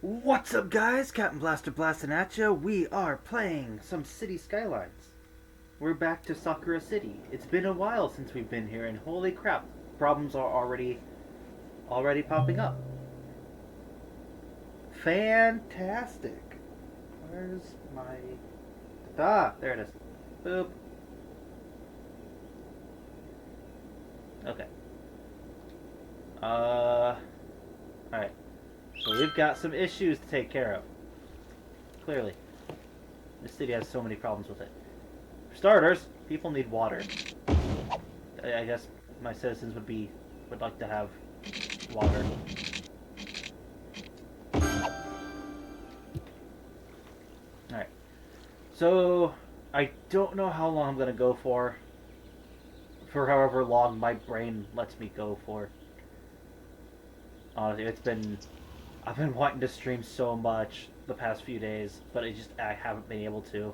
What's up, guys? Captain Blaster blasting at ya. We are playing some City Skylines. We're back to Sakura City. It's been a while since we've been here, and holy crap, problems are already popping up. Fantastic. Where's my... there it is. Boop. Okay. Alright. So we've got some issues to take care of. Clearly. This city has so many problems with it. For starters, people need water. I guess my citizens would like to have water. Alright. So I don't know how long I'm gonna go for however long my brain lets me go for. Honestly, I've been wanting to stream so much the past few days, but I haven't been able to.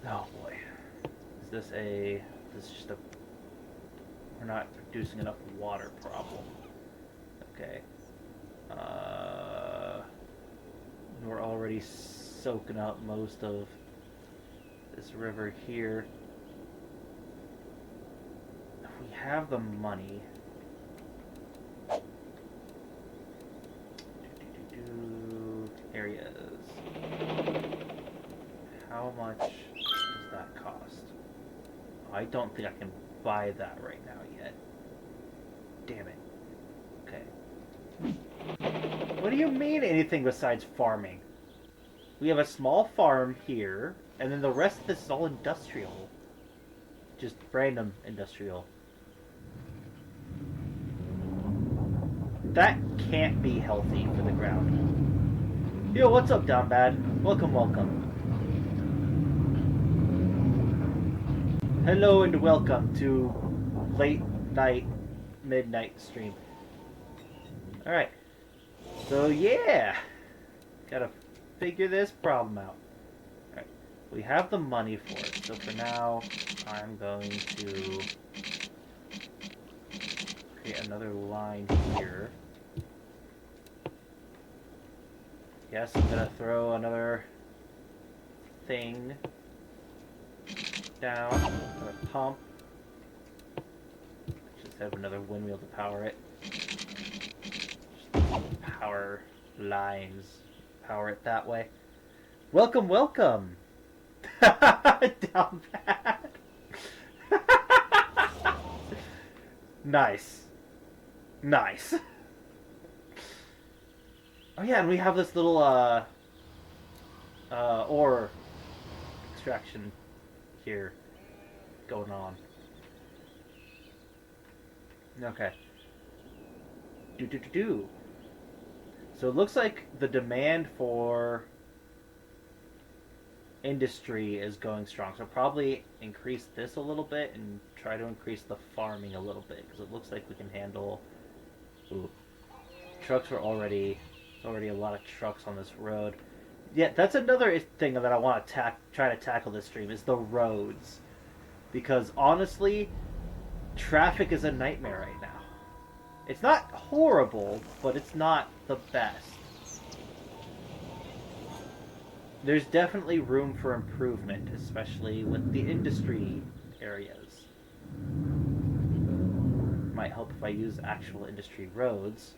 Oh boy. This is just a... We're not producing enough water problem. Okay. We're already soaking up most of this river here. If we have the money... areas. How much does that cost? I don't think I can buy that right now yet. Damn it. Okay. What do you mean anything besides farming? We have a small farm here, and then the rest of this is all industrial. Just random industrial. That can't be healthy for the ground. Yo, what's up, Down Bad? Welcome, welcome. Hello and welcome to late night, midnight stream. Alright. So, yeah. Gotta figure this problem out. Alright. We have the money for it. So, for now, I'm going to create another line here. Yes, I'm gonna throw another thing down, another pump. Just have another windmill to power it. Just power lines, power it that way. Welcome, welcome! Down bad! Nice. Nice. Oh yeah, and we have this little ore extraction here going on. Okay. So it looks like the demand for industry is going strong. So probably increase this a little bit and try to increase the farming a little bit, because it looks like we can handle... Ooh. Trucks are already a lot of trucks on this road. Yeah, that's another thing that I want to try to tackle this stream, is the roads. Because honestly, traffic is a nightmare right now. It's not horrible, but it's not the best. There's definitely room for improvement, especially with the industry areas. Might help if I use actual industry roads.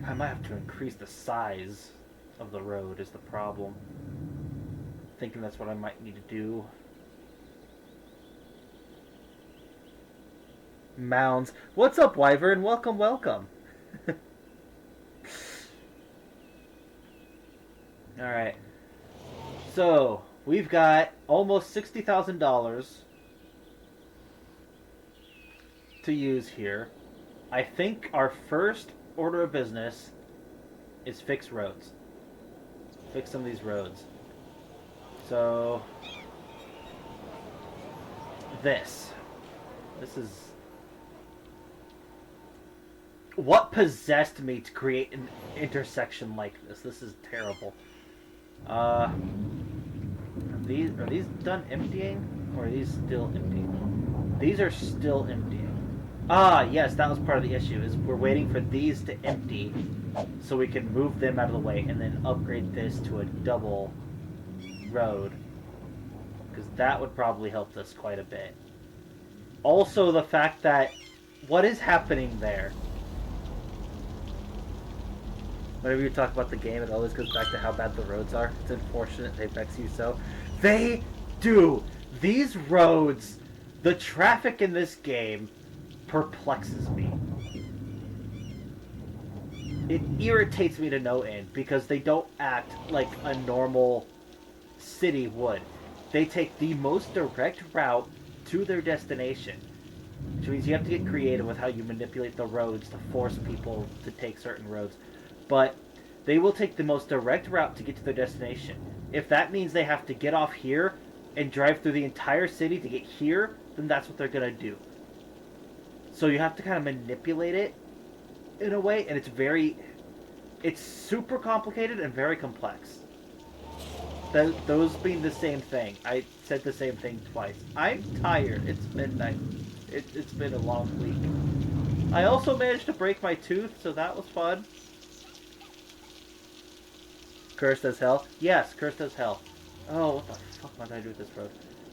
I might have to increase the size of the road is the problem. Thinking that's what I might need to do. Mounds. What's up, Wyvern? Welcome, welcome. Alright. So, we've got almost $60,000 to use here. I think our first order of business is fix roads. Fix some of these roads. So, this is... What possessed me to create an intersection like this? This is terrible. Are these done emptying? Or are these still empty? These are still emptying. Ah, yes, that was part of the issue, is we're waiting for these to empty so we can move them out of the way and then upgrade this to a double road. Because that would probably help us quite a bit. Also, the fact that... What is happening there? Whenever you talk about the game, it always goes back to how bad the roads are. It's unfortunate they vex you so. They do! These roads, the traffic in this game perplexes me. It irritates me to no end because they don't act like a normal city would. They take the most direct route to their destination. Which means you have to get creative with how you manipulate the roads to force people to take certain roads. But they will take the most direct route to get to their destination. If that means they have to get off here and drive through the entire city to get here, then that's what they're going to do. So you have to kind of manipulate it in a way, and it's super complicated and very complex. Those being the same thing. I said the same thing twice. I'm tired. It's midnight. It's been a long week. I also managed to break my tooth, so that was fun. Cursed as hell? Yes, cursed as hell. Oh, what the fuck am I going to do with this road?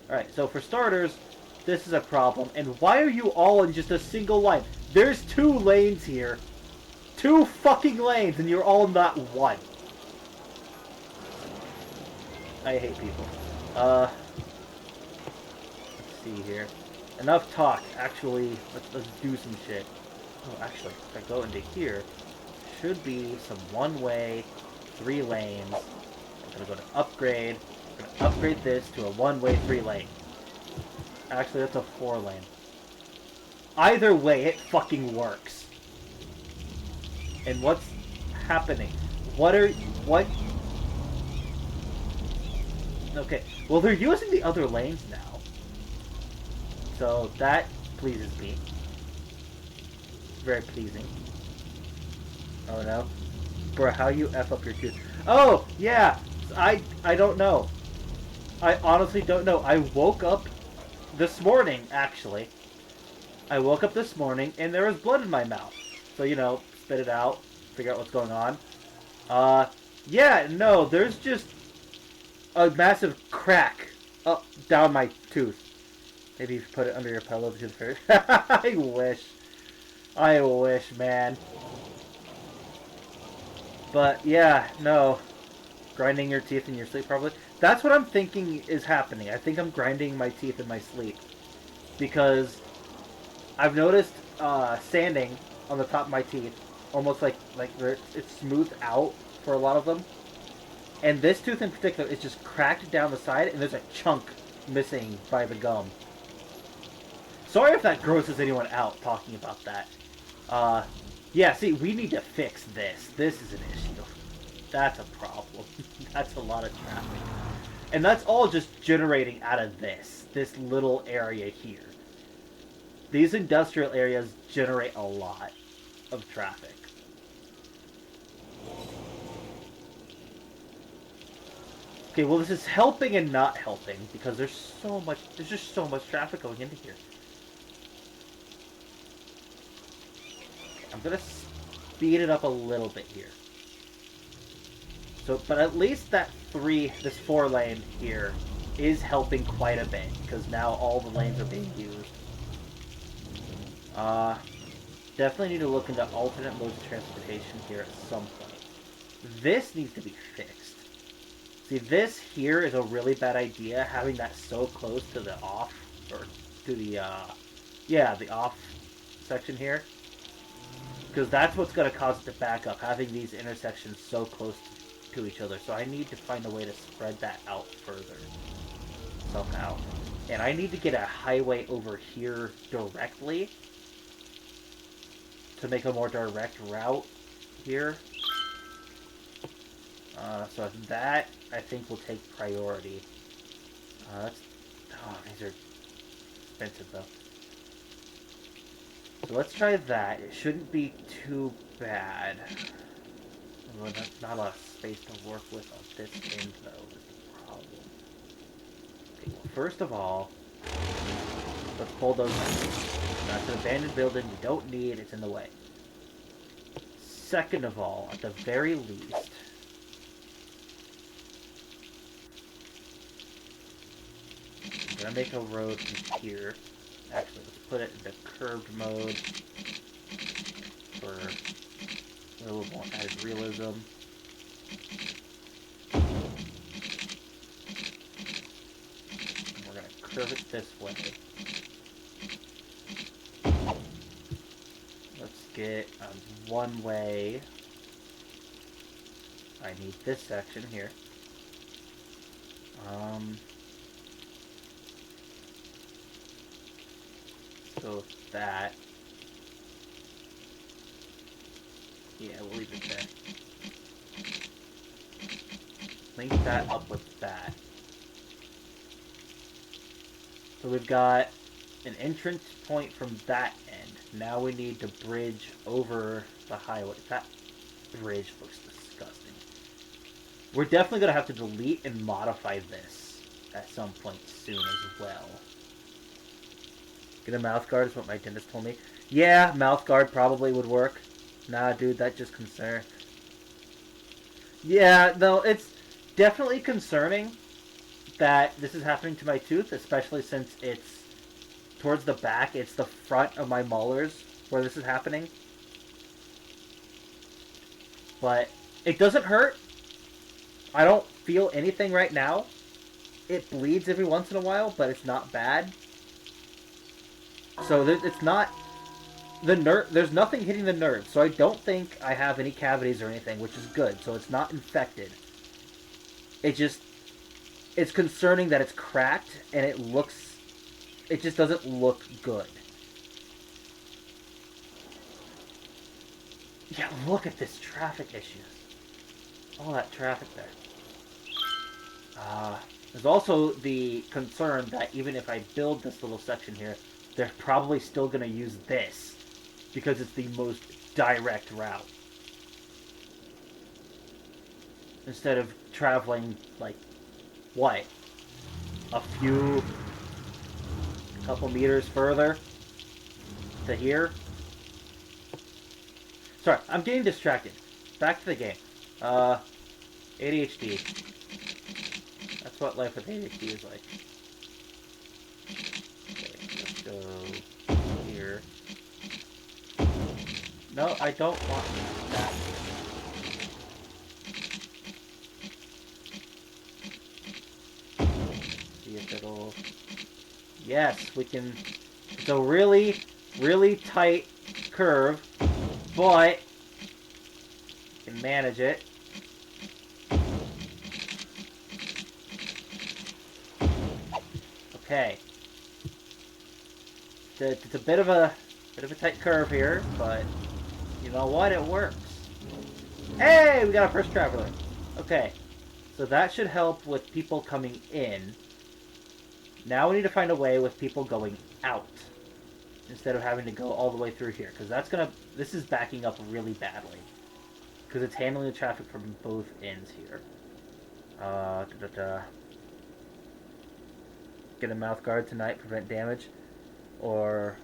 Alright, so for starters, this is a problem. And why are you all in just a single line? There's 2 lanes here. 2 fucking lanes, and you're all not one. I hate people. Let's see here. Enough talk. Actually, let's do some shit. Oh, actually, if I go into here, should be some one-way, 3 lanes. I'm gonna go to upgrade. I'm gonna upgrade this to a one-way, 3 lane. Actually, that's a 4 lane. Either way, it fucking works. And what's happening? What? Okay, well, they're using the other lanes now. So that pleases me. Very pleasing. Oh no. Bro, how you F up your tooth? Oh, yeah! I don't know. I honestly don't know. I woke up this morning, actually. I woke up this morning and there was blood in my mouth. So, you know, spit it out, figure out what's going on. Yeah, no, there's just a massive crack up down my tooth. Maybe you put it under your pillow because first. I wish. I wish, man. But yeah, no. Grinding your teeth in your sleep, probably. That's what I'm thinking is happening. I think I'm grinding my teeth in my sleep. Because I've noticed sanding on the top of my teeth. Almost like it's smoothed out for a lot of them. And this tooth in particular is just cracked down the side, and there's a chunk missing by the gum. Sorry if that grosses anyone out talking about that. Yeah, see, we need to fix this. This is an issue. That's a problem. That's a lot of traffic. And that's all just generating out of this little area here. These industrial areas generate a lot of traffic. Okay, well, this is helping and not helping because there's just so much traffic going into here. Okay, I'm gonna speed it up a little bit here. So, but at least this 4 lane here is helping quite a bit because now all the lanes are being used. Definitely need to look into alternate modes of transportation here at some point. This needs to be fixed. See, this here is a really bad idea, having that so close to the off, or to the, yeah, the off section here. Because that's what's going to cause it to back up, having these intersections so close to each other. So I need to find a way to spread that out further, somehow. And I need to get a highway over here directly to make a more direct route here. So that, I think, will take priority. These are expensive, though. So let's try that. It shouldn't be too bad. Well, not a lot of space to work with on this end, though, is the problem. Okay, well, first of all, let's pull those out. That's an abandoned building you don't need. It's in the way. Second of all, at the very least, I'm gonna make a road from here. Actually, let's put it into curved mode for a little more added realism. And we're gonna curve it this way. Let's get one way. I need this section here. Go with that. Yeah, we'll leave it there. Link that up with that. So we've got an entrance point from that end. Now we need to bridge over the highway. That bridge looks disgusting. We're definitely going to have to delete and modify this at some point soon as well. Get a mouth guard is what my dentist told me. Yeah, mouth guard probably would work. Nah, dude, that just concern. Yeah, no, it's definitely concerning that this is happening to my tooth, especially since it's towards the back. It's the front of my molars where this is happening. But it doesn't hurt. I don't feel anything right now. It bleeds every once in a while, but it's not bad. So it's not the nerve. There's nothing hitting the nerve, so I don't think I have any cavities or anything, which is good. So it's not infected. It's concerning that it's cracked and it just doesn't look good. Yeah, look at this traffic issues. All that traffic there. There's also the concern that even if I build this little section here, they're probably still going to use this because it's the most direct route. Instead of traveling, like, what? A couple meters further to here? Sorry, I'm getting distracted. Back to the game. ADHD. That's what life with ADHD is like. Okay, let's go here. No, I don't want that. See if it'll... Yes, we can... It's a really, really tight curve, but we can manage it. Okay. It's a bit of a tight curve here, but you know what? It works. Hey, we got our first traveler. Okay, so that should help with people coming in. Now we need to find a way with people going out instead of having to go all the way through here, because this is backing up really badly because it's handling the traffic from both ends here. Get a mouth guard tonight, prevent damage. Or,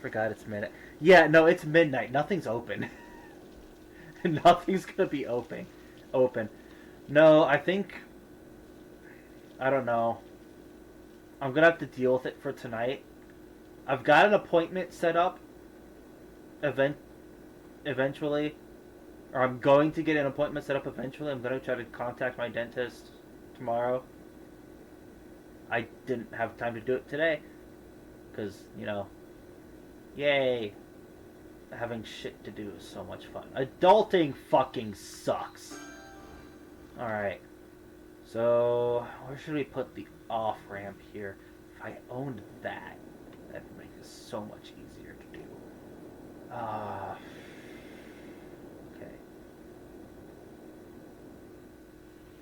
forgot it's midnight. Yeah, no, it's midnight. Nothing's open. Nothing's gonna be open. No, I don't know. I'm gonna have to deal with it for tonight. I've got an appointment set up. Eventually. Or I'm going to get an appointment set up eventually. I'm gonna try to contact my dentist tomorrow. I didn't have time to do it today. Because, you know, yay. Having shit to do is so much fun. Adulting fucking sucks. Alright. So, where should we put the off-ramp here? If I owned that, that'd make it so much easier to do. Okay.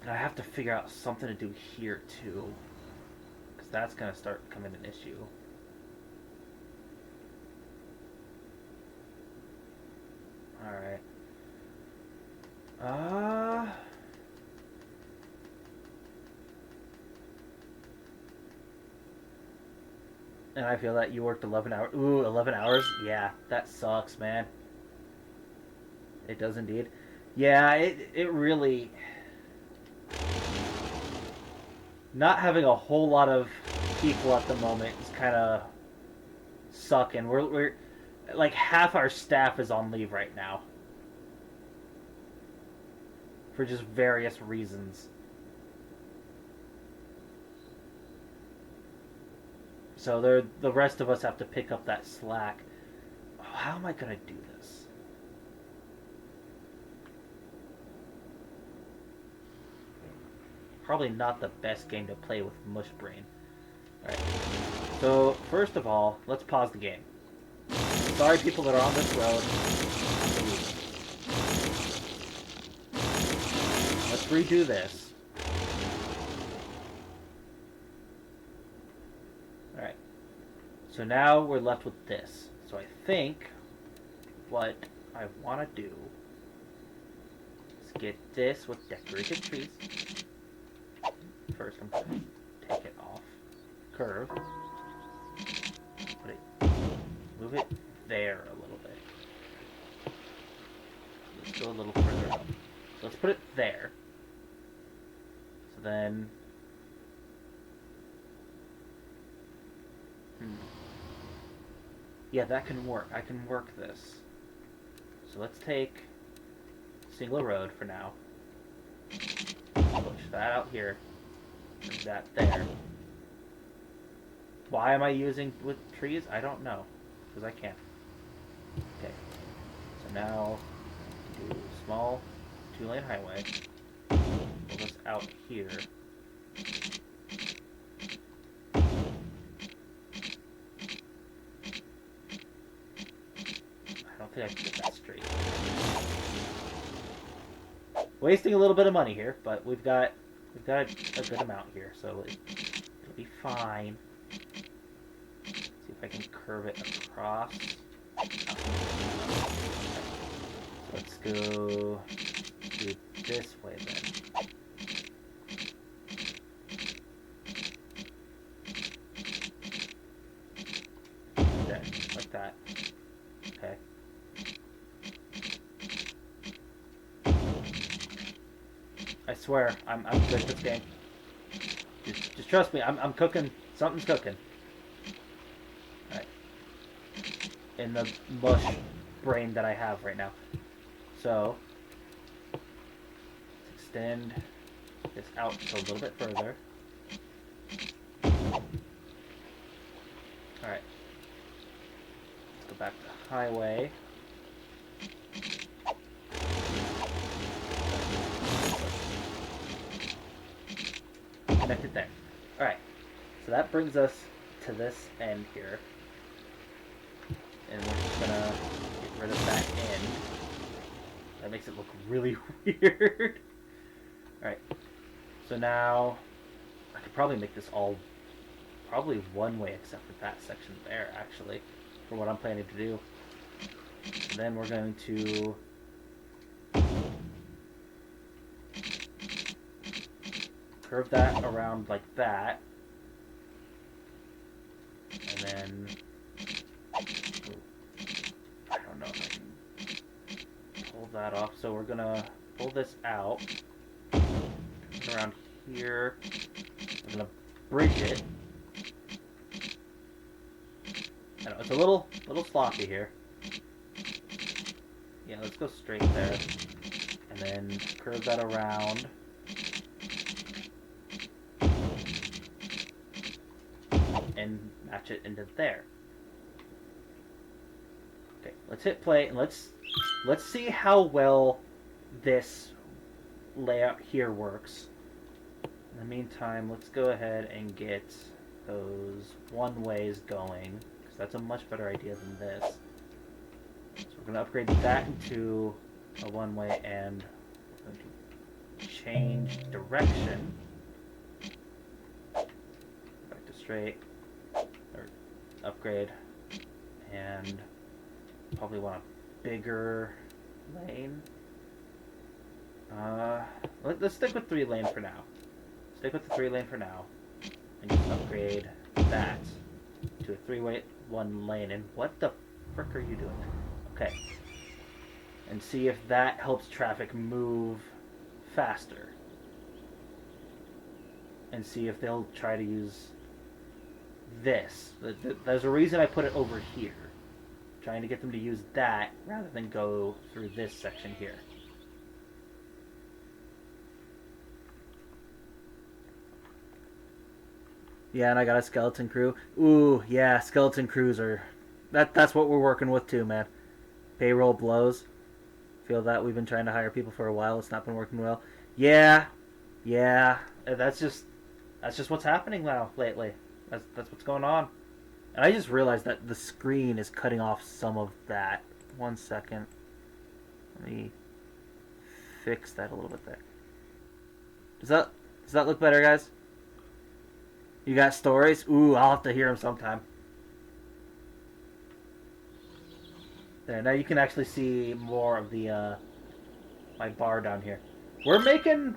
And I have to figure out something to do here, too. Because that's going to start becoming an issue. Alright. And I feel that you worked 11 hours. Ooh, 11 hours? Yeah, that sucks, man. It does indeed. Yeah, it really... Not having a whole lot of people at the moment is kind of sucking. We're like half our staff is on leave right now for just various reasons. So the rest of us have to pick up that slack. Oh, how am I gonna do this? Probably not the best game to play with Mush Brain. Alright. So, first of all, let's pause the game. Sorry, people that are on this road. Let's redo this. Alright. So now we're left with this. So I think what I want to do is get this with decorated trees. First, I'm going to take it off. Curve. Put it. Move it there a little bit. Let's go a little further up. So let's put it there. So then... Yeah, that can work. I can work this. So let's take single road for now. Push that out here. Bring that there. Why am I using with trees? I don't know. Because I can. Okay. So now, do small 2-lane highway. Pull this out here. I don't think I can get that straight. Wasting a little bit of money here, but we've got a good amount here, so it'll be fine. See if I can curve it across. So let's go do this way then. There, like that. Okay. I swear, I'm good at this game. Just trust me, I'm cooking. Something's cooking. Alright. In the mush brain that I have right now. So, let's extend this out just a little bit further. Alright. Let's go back to highway. Connected there. Alright, so that brings us to this end here. And we're just gonna get rid of that end. That makes it look really weird. Alright, so now I could probably make this all probably one way except for that section there, actually, for what I'm planning to do. And then we're going to curve that around like that. And then... I don't know if I can pull that off. So we're going to pull this out. Around here. We're going to bridge it. I know, it's a little sloppy here. Yeah, let's go straight there. And then curve that around. And match it into there. Okay, let's hit play and let's see how well this layout here works. In the meantime, let's go ahead and get those one-ways going, because that's a much better idea than this. So we're going to upgrade that into a one-way, and we're going to change direction. Back to straight. Or upgrade, and probably want a bigger lane. Let's stick with 3-lane for now. Stick with the 3-lane for now, and just upgrade that to a 3-way 1 lane. And what the frick are you doing? Okay. And see if that helps traffic move faster. And see if they'll try to use this. There's a reason I put it over here. Trying to get them to use that rather than go through this section here. Yeah, and I got a skeleton crew. Ooh, yeah, skeleton crews are... That's what we're working with too, man. Payroll blows. Feel that we've been trying to hire people for a while. It's not been working well. Yeah. That's just what's happening now lately. That's what's going on. And I just realized that the screen is cutting off some of that. 1 second. Let me fix that a little bit there. Does that look better, guys? You got stories? Ooh, I'll have to hear them sometime. There, now you can actually see more of the my bar down here. We're making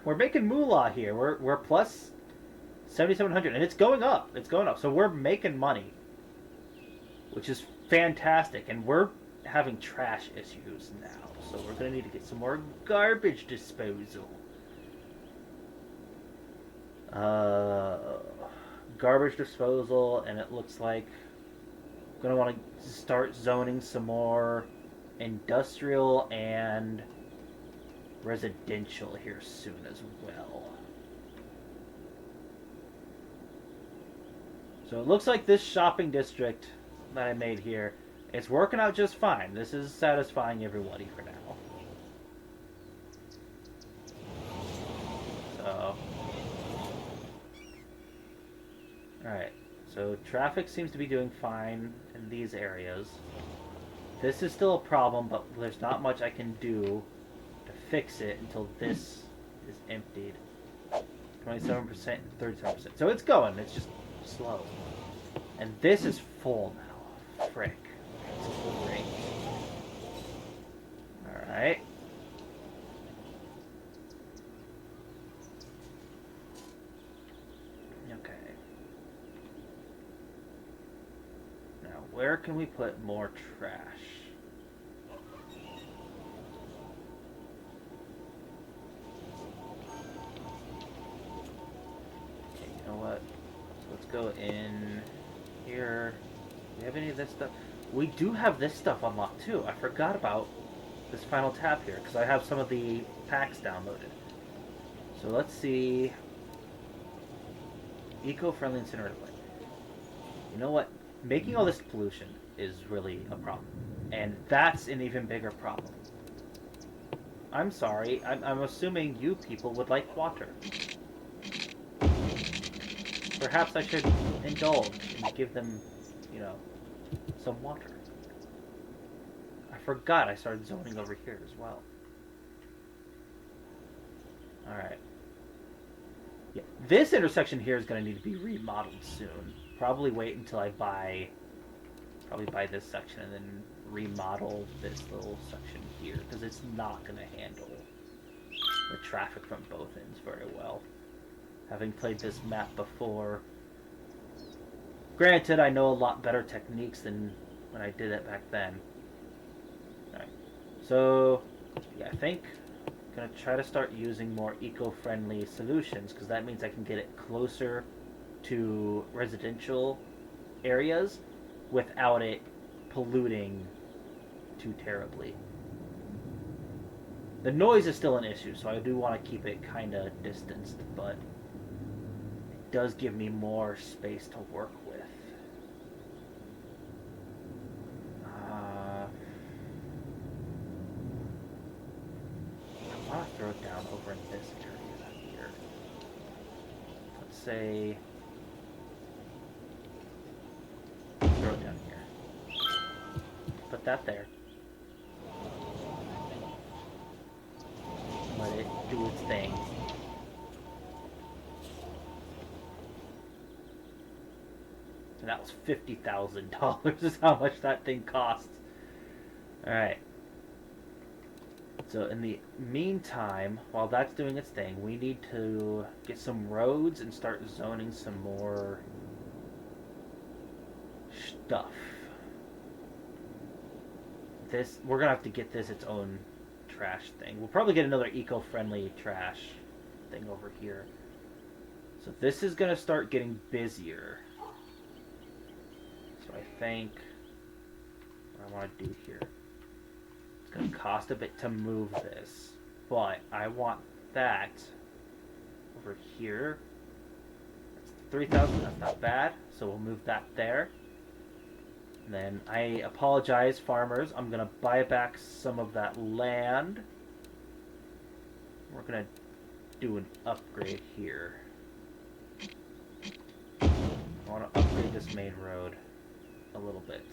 moolah here. We're plus 7,700, and it's going up. It's going up. So we're making money, which is fantastic. And we're having trash issues now. So we're gonna need to get some more garbage disposal. Garbage disposal, and it looks like I'm gonna want to start zoning some more industrial and residential here soon as well. So it looks like this shopping district that I made here, it's working out just fine. This is satisfying everybody for now. So, alright, so traffic seems to be doing fine in these areas. This is still a problem, but there's not much I can do to fix it until this is emptied. 27%, 37%. So it's going, it's just slow. And this is full now. Frick. That's great. Alright. Okay. Now, where can we put more trash? Okay, you know what? So let's go in here. Do we have any of this stuff? We do have this stuff unlocked too. I forgot about this final tab here because I have some of the packs downloaded. So let's see. Eco-friendly incinerator. You know what? Making all this pollution is really a problem. And that's an even bigger problem. I'm sorry. I'm assuming you people would like water. Perhaps I should indulge and give them, you know, some water. I forgot I started zoning over here as well. Alright. Yeah, this intersection here is going to need to be remodeled soon. Probably wait until I buy this section and then remodel this little section here, because it's not going to handle the traffic from both ends very well. Having played this map before, granted, I know a lot better techniques than when I did it back then. Alright, so yeah, I think I'm going to try to start using more eco-friendly solutions, because that means I can get it closer to residential areas without it polluting too terribly. The noise is still an issue, so I do want to keep it kind of distanced, but it does give me more space to work with. I want to throw it down over in this area here. Let's say... throw it down here. Put that there. Let it do its thing. And that was $50,000 is how much that thing costs. Alright. So in the meantime, while that's doing its thing, we need to get some roads and start zoning some more stuff. This, we're gonna have to get this its own trash thing. We'll probably get another eco-friendly trash thing over here. So this is gonna start getting busier. So I think what I want to do here, it's gonna cost a bit to move this, but I want that over here. That's 3,000. That's not bad. So we'll move that there. And then I apologize, farmers. I'm gonna buy back some of that land. We're gonna do an upgrade here. I want to upgrade this main road a little bit.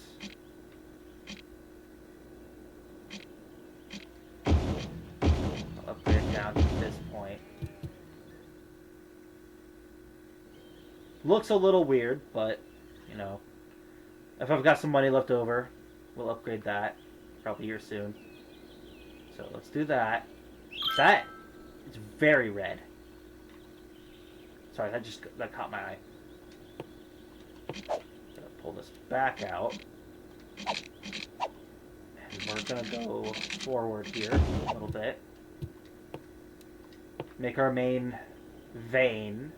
I'll upgrade it down to this point. Looks a little weird, but, you know, if I've got some money left over, we'll upgrade that. Probably here soon. So let's do that. That is very red. Sorry, that caught my eye. Gonna pull this back out. And we're gonna go forward here a little bit. Make our main vein.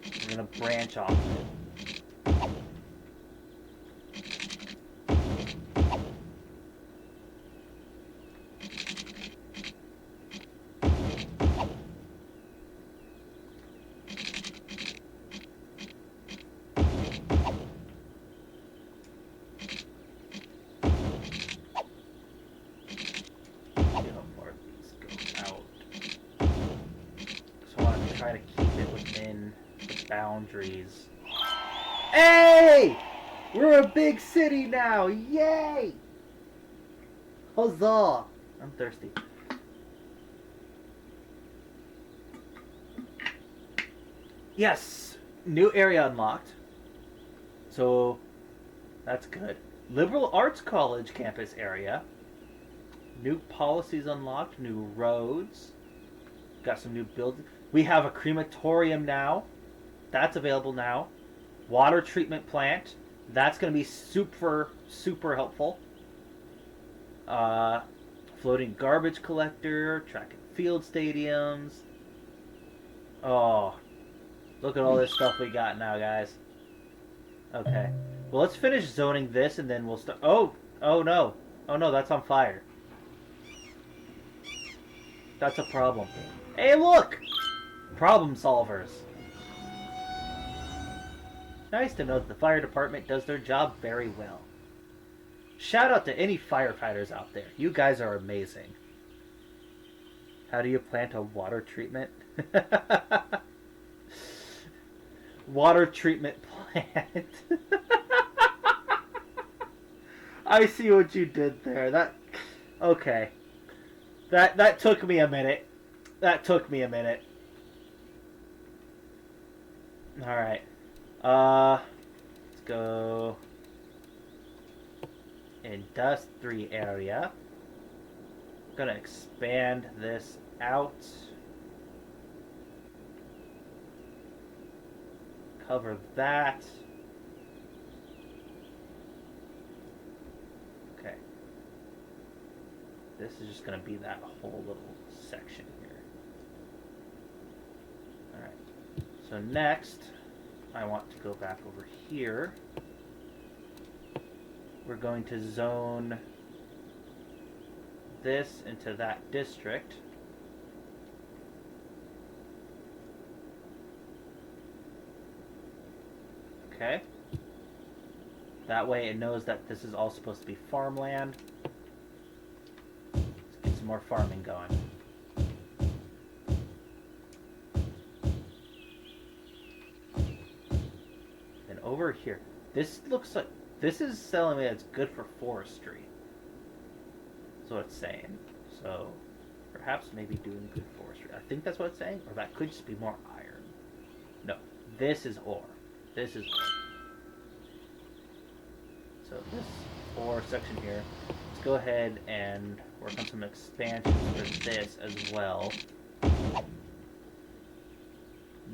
We're gonna branch off it. Try to keep it within the boundaries. Hey! We're a big city now! Yay! Huzzah! I'm thirsty. Yes! New area unlocked. So, that's good. Liberal Arts College campus area. New policies unlocked. New roads. Got some new buildings. We have a crematorium now. That's available now. Water treatment plant. That's going to be super, super helpful. Floating garbage collector. Track and field stadiums. Oh. Look at all this stuff we got now, guys. Okay. Well, let's finish zoning this and then we'll start. Oh! Oh no. Oh no, that's on fire. That's a problem. Hey, look! Problem solvers. Nice to know that the fire department does their job very well. Shout out to any firefighters out there. You guys are amazing. How do you plant a water treatment? Water treatment plant. I see what you did there. That okay. That took me a minute. That took me a minute. Alright. Let's go industry area. Gonna expand this out. Cover that. Okay. This is just gonna be that whole little section here. Alright. So next, I want to go back over here. We're going to zone this into that district. Okay. That way it knows that this is all supposed to be farmland. Let's get some more farming going. Then over here, this looks like, this is telling me it's good for forestry. That's what it's saying. So, perhaps maybe doing good forestry. I think that's what it's saying, or that could just be more iron. No, this is ore. This is ore. So this ore section here, let's go ahead and work on some expansions for this as well.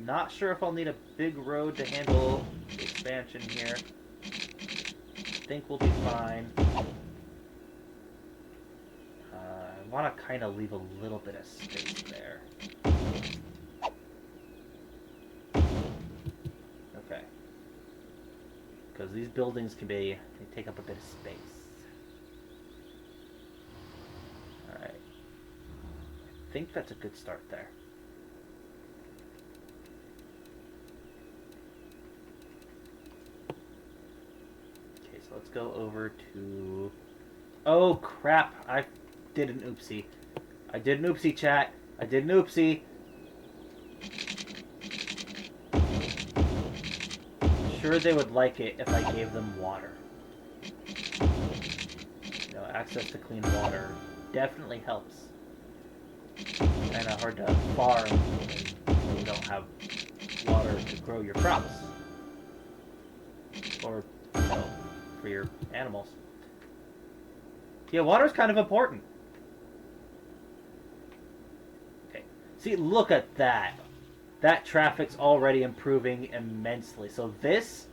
Not sure if I'll need a big road to handle the expansion here. I think we'll be fine. I want to kind of leave a little bit of space there. Okay. Because these buildings they take up a bit of space. Alright. I think that's a good start there. Okay, so let's go over to... Oh, crap! I did an oopsie. I did an oopsie, chat. I did an oopsie. Sure they would like it if I gave them water. You know, access to clean water definitely helps. Kind of hard to farm when you don't have water to grow your crops. Or, you know, for your animals. Yeah, water's kind of important. Okay. See, look at that. That traffic's already improving immensely. So this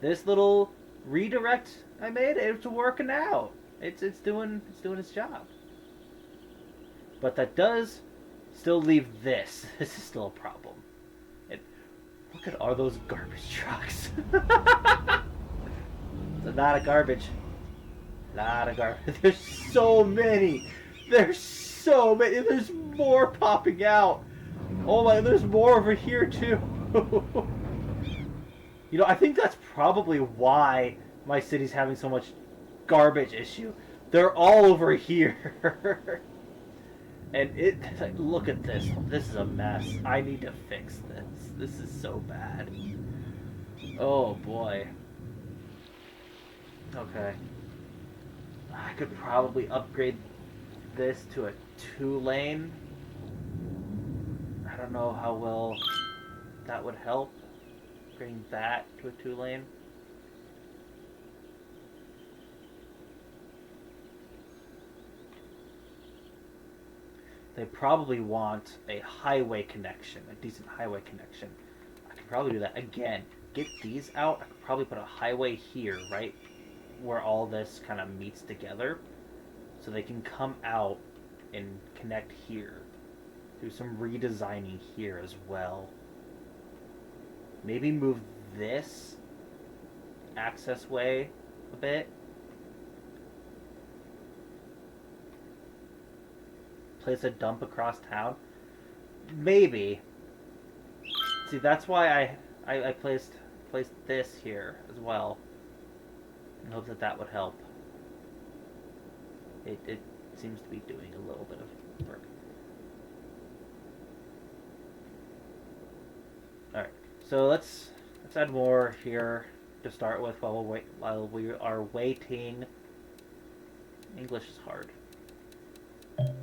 little redirect I made, it's working out. It's doing its job. But that does still leave this. This is still a problem. Look at all those garbage trucks. It's a lot of garbage. Lot of garbage. There's so many. There's so many. There's more popping out. Oh my, there's more over here too. You know, I think that's probably why my city's having so much garbage issue. They're all over here. And like, look at this. This is a mess. I need to fix this. This is so bad. Oh boy. Okay. I could probably upgrade this to a 2-lane. I don't know how well that would help. Bring that to a 2-lane. They probably want a highway connection, a decent highway connection. I could probably do that. Again, get these out. I could probably put a highway here, right where all this kind of meets together. So they can come out and connect here. Do some redesigning here as well. Maybe move this access way a bit. Place a dump across town. Maybe. See, that's why I placed this here as well. And hope that would help. It seems to be doing a little bit of work. Alright, so let's add more here to start with while we are waiting. English is hard.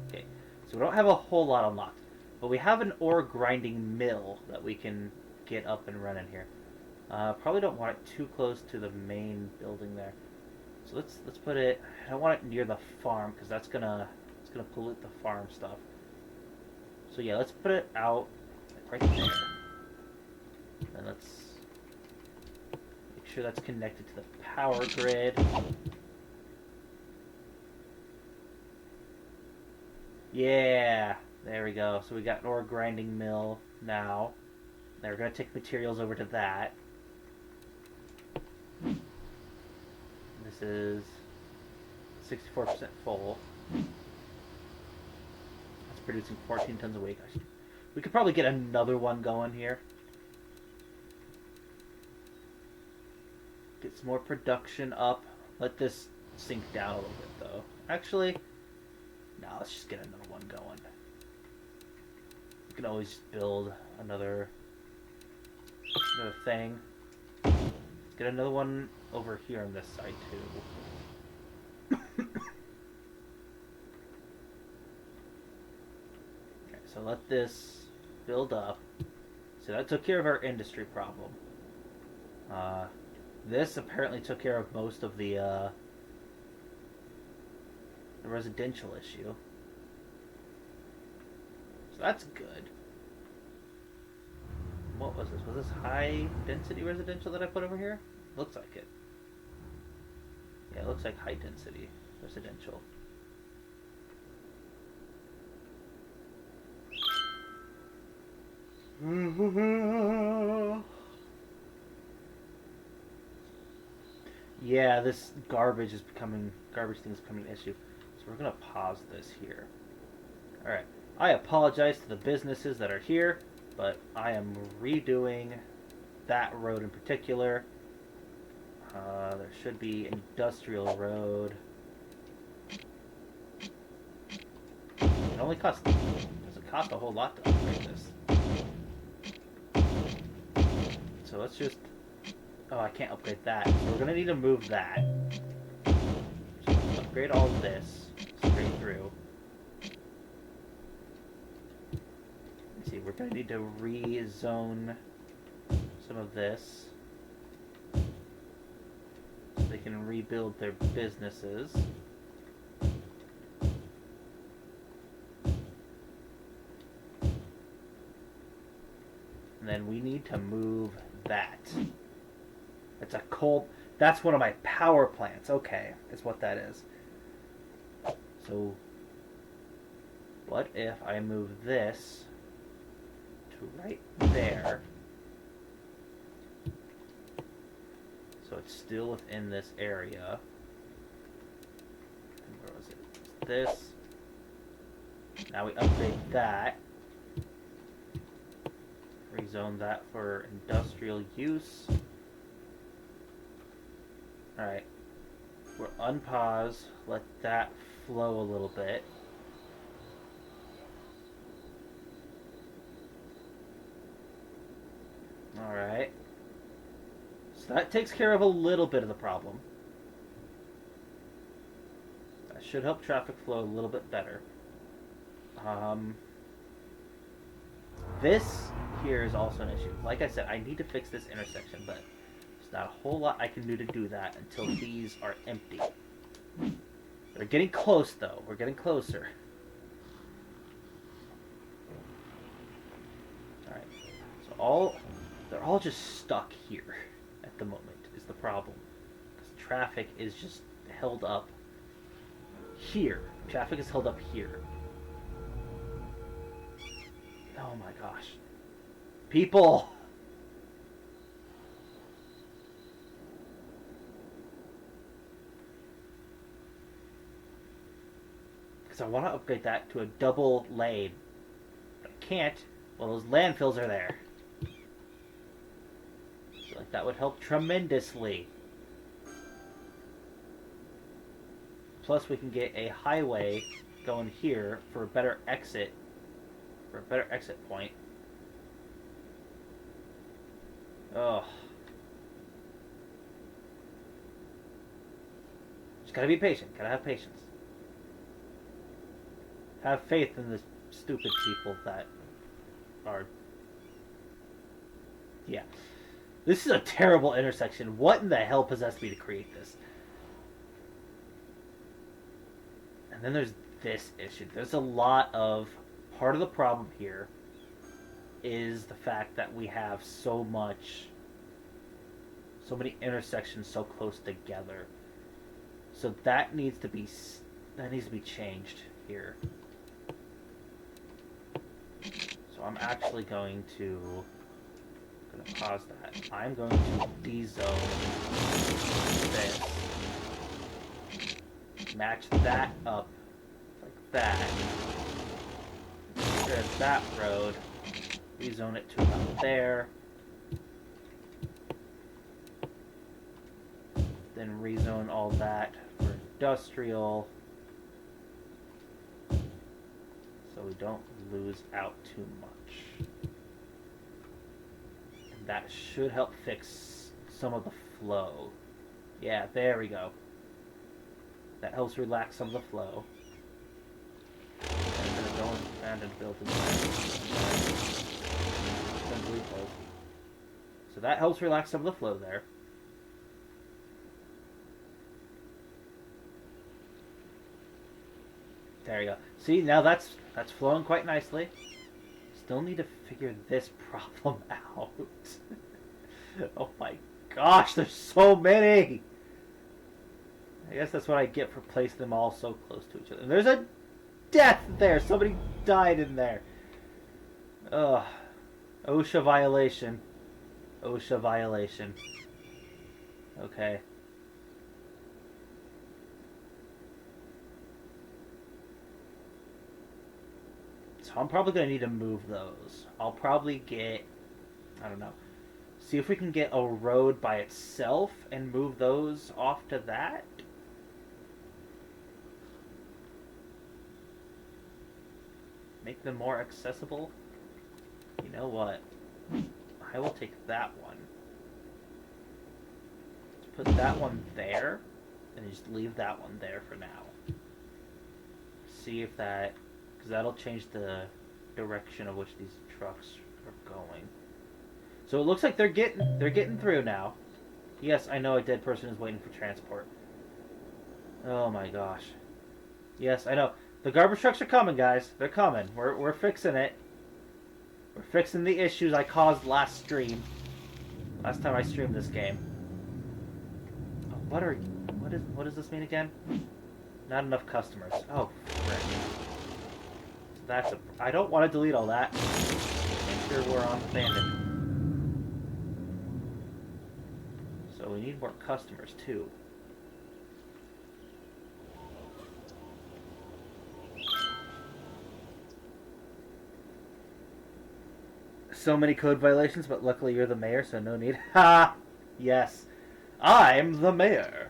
Okay, so we don't have a whole lot unlocked, but we have an ore grinding mill that we can get up and running here. Probably don't want it too close to the main building there. So let's put it. I don't want it near the farm because it's gonna pollute the farm stuff. So yeah, let's put it out right there. And let's make sure that's connected to the power grid. Yeah, there we go. So we got an ore grinding mill now. Now we're gonna take materials over to that. This is 64% full. It's producing 14 tons a week. We could probably get another one going here. Get some more production up. Let this sink down a little bit, though. Actually, no, let's just get another one going. We can always build another thing. Let's get another one over here on this side, too. Okay, so let this build up. So that took care of our industry problem. This apparently took care of most of the residential issue. So that's good. What was this? Was this high density residential that I put over here? Looks like it. Yeah, it looks like high density residential. Yeah, this garbage thing is becoming an issue. So we're gonna pause this here. Alright. I apologize to the businesses that are here, but I am redoing that road in particular. There should be industrial road. It only doesn't cost a whole lot to upgrade this. So let's just, oh, I can't upgrade that. So we're gonna need to move that. So let's upgrade all of this straight through. Let's see, we're gonna need to rezone some of this so they can rebuild their businesses. And then we need to move that. It's a coal. That's one of my power plants. Okay, is what that is. So, what if I move this to right there? So it's still within this area. And where was it? It's this. Now we upgrade that. Rezone that for industrial use. Alright. We're unpause. Let that flow a little bit. Alright. So that takes care of a little bit of the problem. That should help traffic flow a little bit better. This here is also an issue. Like I said, I need to fix this intersection, but there's not a whole lot I can do to do that until these are empty. They're getting close, though. We're getting closer. Alright. So they're all just stuck here at the moment is the problem. Because traffic is just held up here. Traffic is held up here. Oh my gosh. People! Because I want to upgrade that to a double lane. But I can't. Well, those landfills are there. I feel like that would help tremendously. Plus we can get a highway going here for a better exit. For a better exit point. Oh. Just gotta be patient. Gotta have patience. Have faith in the stupid people that are... Yeah. This is a terrible intersection. What in the hell possessed me to create this? And then there's this issue. There's a lot of... Part of the problem here is the fact that we have so many intersections so close together. So that needs to be changed here. So I'm actually going to pause that. I'm going to de-zone this. Match that up like that. Get rid of that road. Rezone it to about there. Then rezone all that for industrial. So we don't lose out too much. And that should help fix some of the flow. Yeah, there we go. That helps relax some of the flow. And then don't abandon buildings. So that helps relax some of the flow there. There you go. See, now that's flowing quite nicely. Still need to figure this problem out. Oh my gosh, there's so many! I guess that's what I get for placing them all so close to each other. And there's a death there! Somebody died in there. Ugh. OSHA violation. OSHA violation. Okay. So I'm probably going to need to move those. I'll probably get... I don't know. See if we can get a road by itself and move those off to that. Make them more accessible. You know what? I will take that one. Put that one there, and just leave that one there for now. See if that, because that'll change the direction of which these trucks are going. So it looks like they're getting through now. Yes, I know a dead person is waiting for transport. Oh my gosh. Yes, I know. The garbage trucks are coming, guys. They're coming. We're fixing it. We're fixing the issues I caused last stream. Last time I streamed this game. Oh, what does this mean again? Not enough customers. Oh, frick. So that's a... I don't want to delete all that. Make sure we're on abandoned. So we need more customers, too. So many code violations, but luckily you're the mayor, so no need. Ha! Yes. I'm the mayor.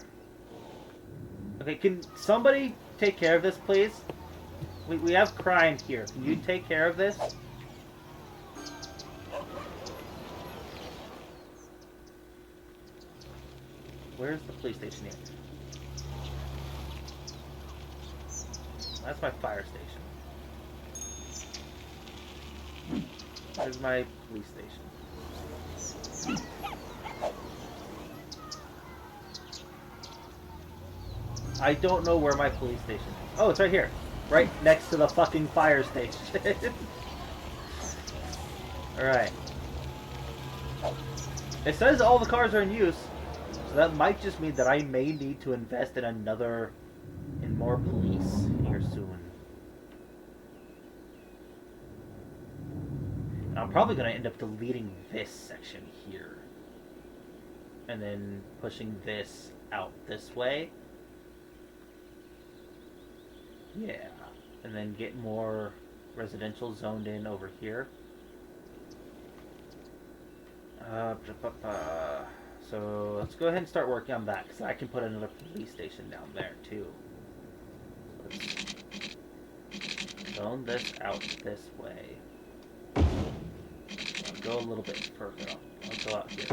Okay, can somebody take care of this, please? We have crime here. Can you take care of this? Where's the police station here? That's my fire station. Where's my police station? I don't know where my police station is. Oh, it's right here. Right next to the fucking fire station. Alright. It says all the cars are in use. So that might just mean that I may need to invest in more police here soon. And I'm probably going to end up deleting this section here. And then pushing this out this way. Yeah. And then get more residential zoned in over here. So let's go ahead and start working on that, because I can put another police station down there too. So let's zone this out this way. I'll go a little bit further. I'll go out here.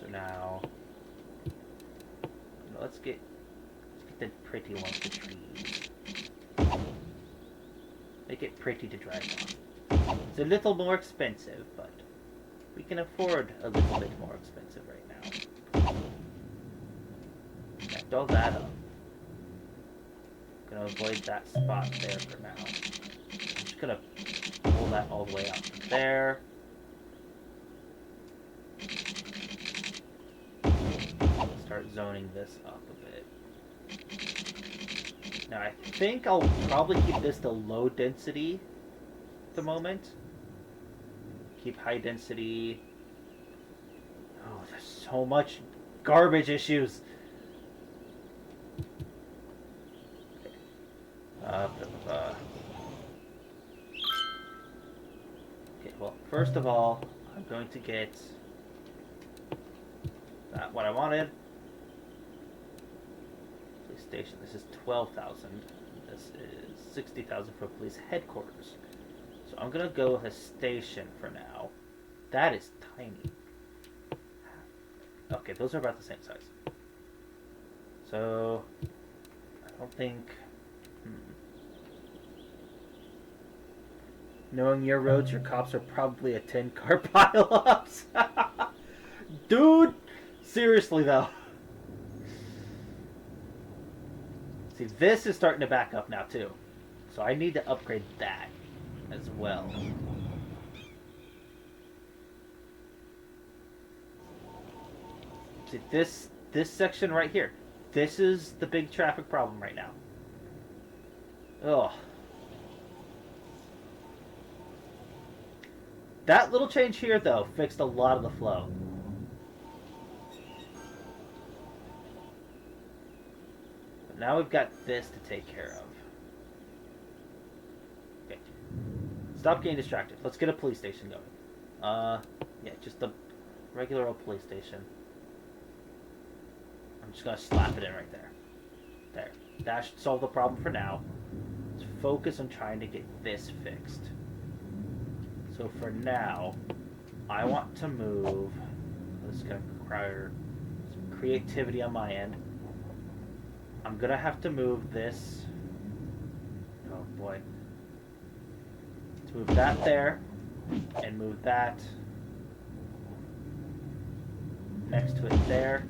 So now, let's get the pretty ones to trees. Make it pretty to drive on. It's a little more expensive, but we can afford a little bit more expensive right now. Connect all that up. I'm gonna avoid that spot there for now. I'm just gonna pull that all the way out to there. Start zoning this up a bit. Now I think I'll probably keep this to low density at the moment. Keep high density. Oh, there's so much garbage issues. Okay, well, first of all, I'm going to get that what I wanted. Police station. This is 12,000. This is 60,000 for police headquarters. So I'm gonna go with a station for now. That is tiny. Okay, those are about the same size. So I don't think. Knowing your roads, your cops are probably a 10-car pile-ups. Dude, seriously though. See, this is starting to back up now too. So I need to upgrade that as well. See, this section right here. This is the big traffic problem right now. Ugh. That little change here, though, fixed a lot of the flow. But now we've got this to take care of. Okay. Stop getting distracted. Let's get a police station going. Yeah, just a regular old police station. I'm just gonna slap it in right there. There. That should solve the problem for now. Let's focus on trying to get this fixed. So for now, I want to move. This is going to require some creativity on my end. I'm going to have to move this. Oh boy. Let's move that there. And move that next to it there.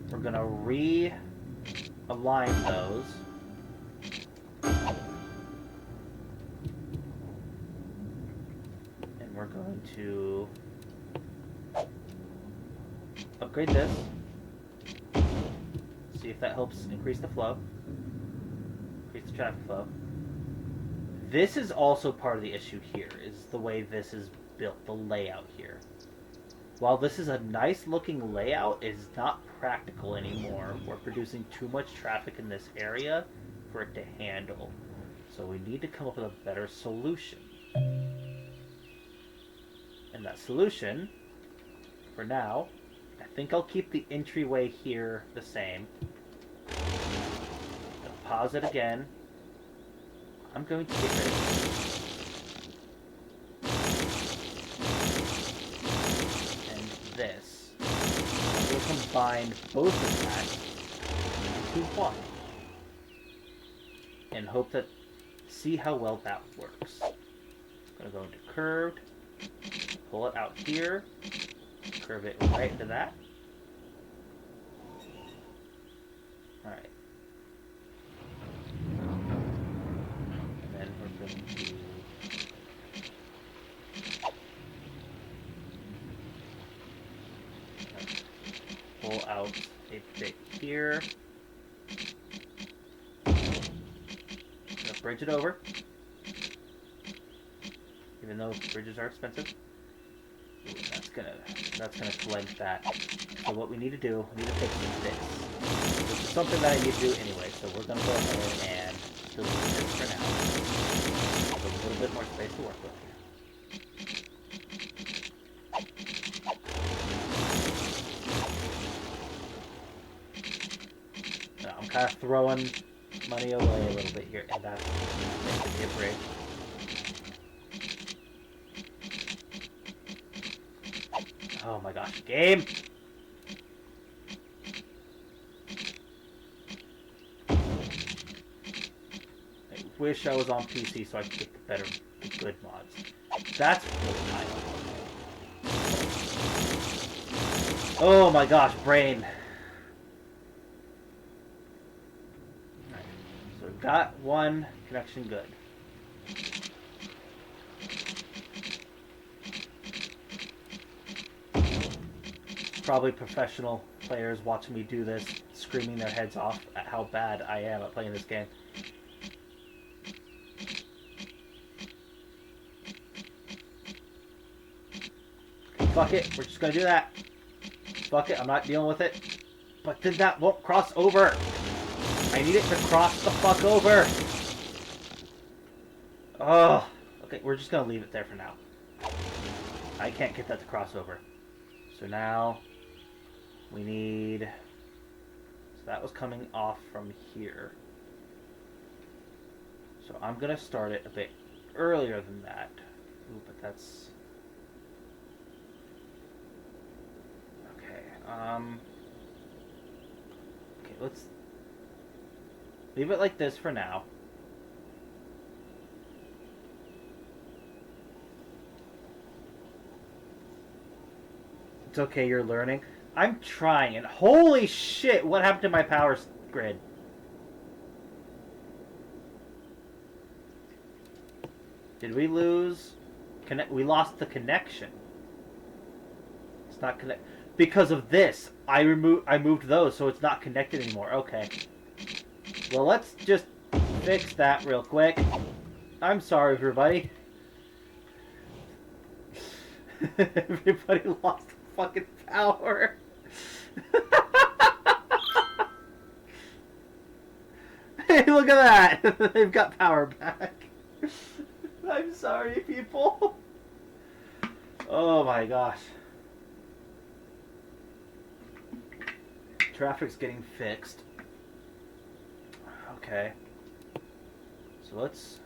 We're going to realign those. We're going to upgrade this. See if that helps increase the flow. Increase the traffic flow. This is also part of the issue here, is the way this is built, the layout here. While this is a nice looking layout, it is not practical anymore. We're producing too much traffic in this area for it to handle. So we need to come up with a better solution. And that solution, for now, I think I'll keep the entryway here the same. Pause it again. I'm going to get rid of this. And this. I'm going to combine both of that into one. And hope that, see how well that works. I'm going to go into curved. Pull it out here, curve it right into that. Alright. And then we're going to pull out a bit here. Gonna bridge it over. Even though bridges are expensive. Ooh, that's gonna collect that. So what we need to do, we need to fix this. Which is something that I need to do anyway, so we're gonna go ahead and delete this for now. Have a little bit more space to work with here. Now, I'm kind of throwing money away a little bit here, and that's going to be a bridge. Oh my gosh, game! I wish I was on PC so I could get the good mods. That's really high up. Oh my gosh, brain. Alright, so we've got one connection good. Probably professional players watching me do this, screaming their heads off at how bad I am at playing this game. Fuck it, we're just gonna do that. Fuck it, I'm not dealing with it. But then that won't cross over. I need it to cross the fuck over. Oh, okay, we're just gonna leave it there for now. I can't get that to cross over. So now we need, so that was coming off from here. So I'm going to start it a bit earlier than that. Ooh, but that's, okay, okay, let's leave it like this for now. It's okay, you're learning. I'm trying, and holy shit, what happened to my power grid? Did we lose? We lost the connection. It's not connect. because of this. I moved those, so it's not connected anymore. Okay. Well, let's just fix that real quick. I'm sorry, everybody. Everybody lost fucking power. Hey, look at that! They've got power back. I'm sorry, people. Oh my gosh. Traffic's getting fixed. Okay. So let's...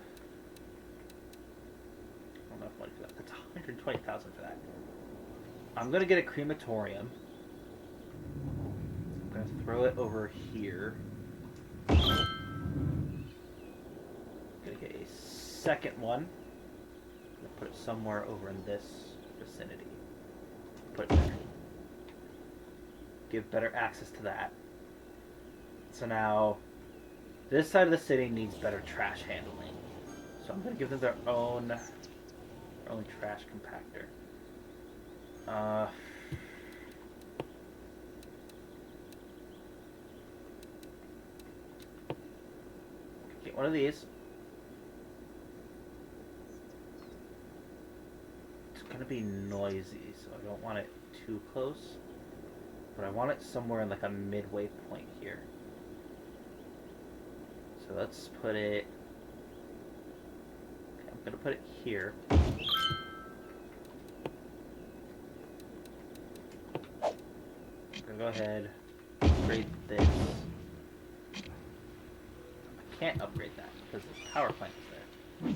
I don't know if money for that. That's 120,000 for that. I'm gonna get a crematorium. I'm gonna throw it over here. Gonna get a second one. Gonna put it somewhere over in this vicinity. Put it there. Give better access to that. So now, this side of the city needs better trash handling. So I'm gonna give them their own trash compactor. Get one of these. It's gonna be noisy, so I don't want it too close. But I want it somewhere in like a midway point here. So let's put it... Okay, I'm gonna put it here. I'm gonna go ahead, upgrade this. I can't upgrade that because the power plant is there.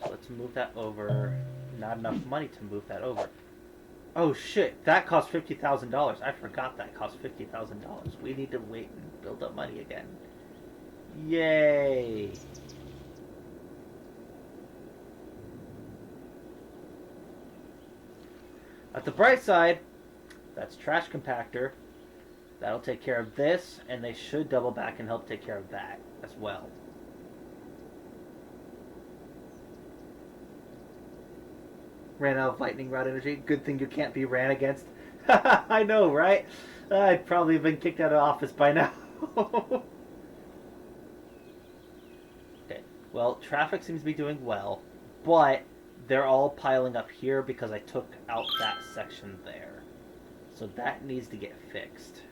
So let's move that over. Not enough money to move that over. Oh shit, that cost $50,000. I forgot that cost $50,000. We need to wait and build up money again. Yay! At the bright side, that's trash compactor. That'll take care of this, and they should double back and help take care of that as well. Ran out of lightning rod energy. Good thing you can't be ran against. I know, right? I'd probably been kicked out of office by now. Okay. Well, traffic seems to be doing well, but they're all piling up here because I took out that section there. So that needs to get fixed.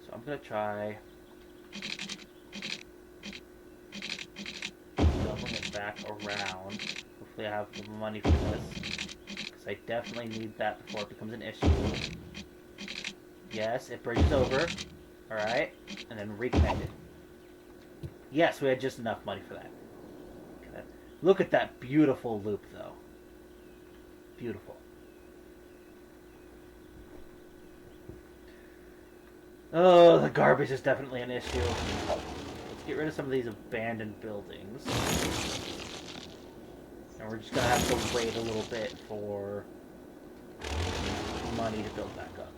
So I'm gonna try doubling it back around. Hopefully I have the money for this, because I definitely need that before it becomes an issue. Yes, it bridges over. Alright, and then reconnect it. Yes, we had just enough money for that. Okay. Look at that beautiful loop, though. Beautiful. Oh, the garbage is definitely an issue. Let's get rid of some of these abandoned buildings. And we're just gonna have to wait a little bit for money to build back up.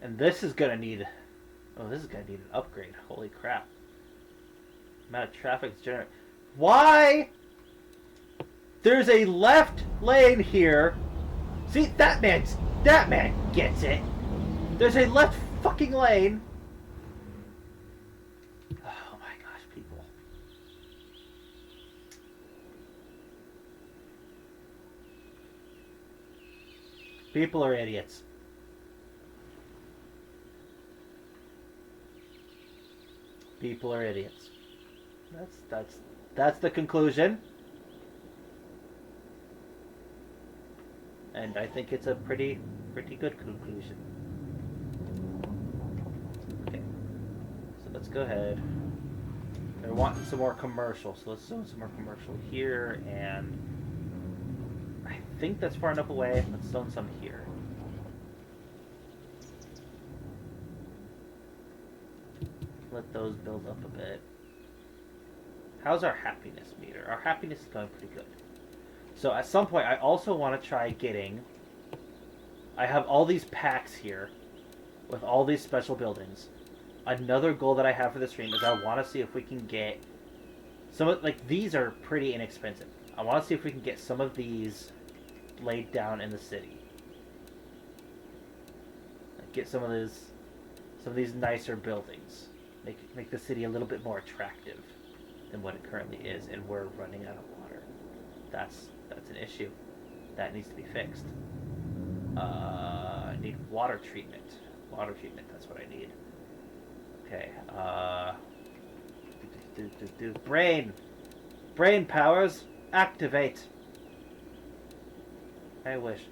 And this is gonna need... Oh, this is gonna need an upgrade. Holy crap. The amount of traffic is generated. Why? There's a left lane here. See, that man gets it. There's a left fucking lane. Oh my gosh, people. People are idiots. People are idiots. That's the conclusion. And I think it's a pretty good conclusion. Okay. So let's go ahead. They're wanting some more commercial, so let's zone some more commercial here, and I think that's far enough away. Let's zone some here. Let those build up a bit. How's our happiness meter? Our happiness is going pretty good. So at some point, I also want to try getting... I have all these packs here with all these special buildings. Another goal that I have for the stream is I want to see if we can get... some of, like, these are pretty inexpensive. I want to see if we can get some of these laid down in the city. Like, get some of these nicer buildings. Make the city a little bit more attractive than what it currently is, and we're running out of water. That's an issue. That needs to be fixed. I need water treatment. Water treatment, that's what I need. Okay, Brain powers, activate. I wish.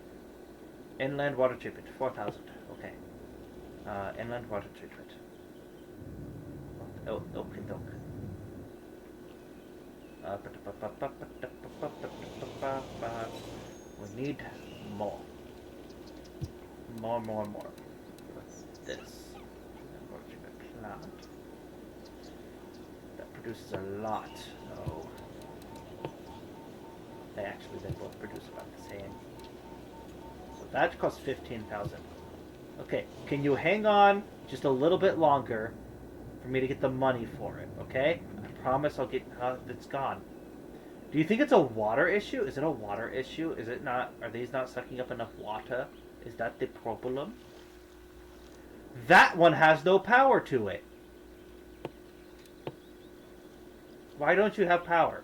Inland water treatment, 4,000. Okay. Inland water treatment. Oh, okay, doke. We need more. More. What's this? Water treatment plant. That produces a lot. No. They both produce about the same. So that costs 15,000. Okay, can you hang on just a little bit longer for me to get the money for it, okay? I promise I'll get... it's gone. Do you think it's a water issue? Is it a water issue? Is it not... Are these not sucking up enough water? Is that the problem? That one has no power to it. Why don't you have power?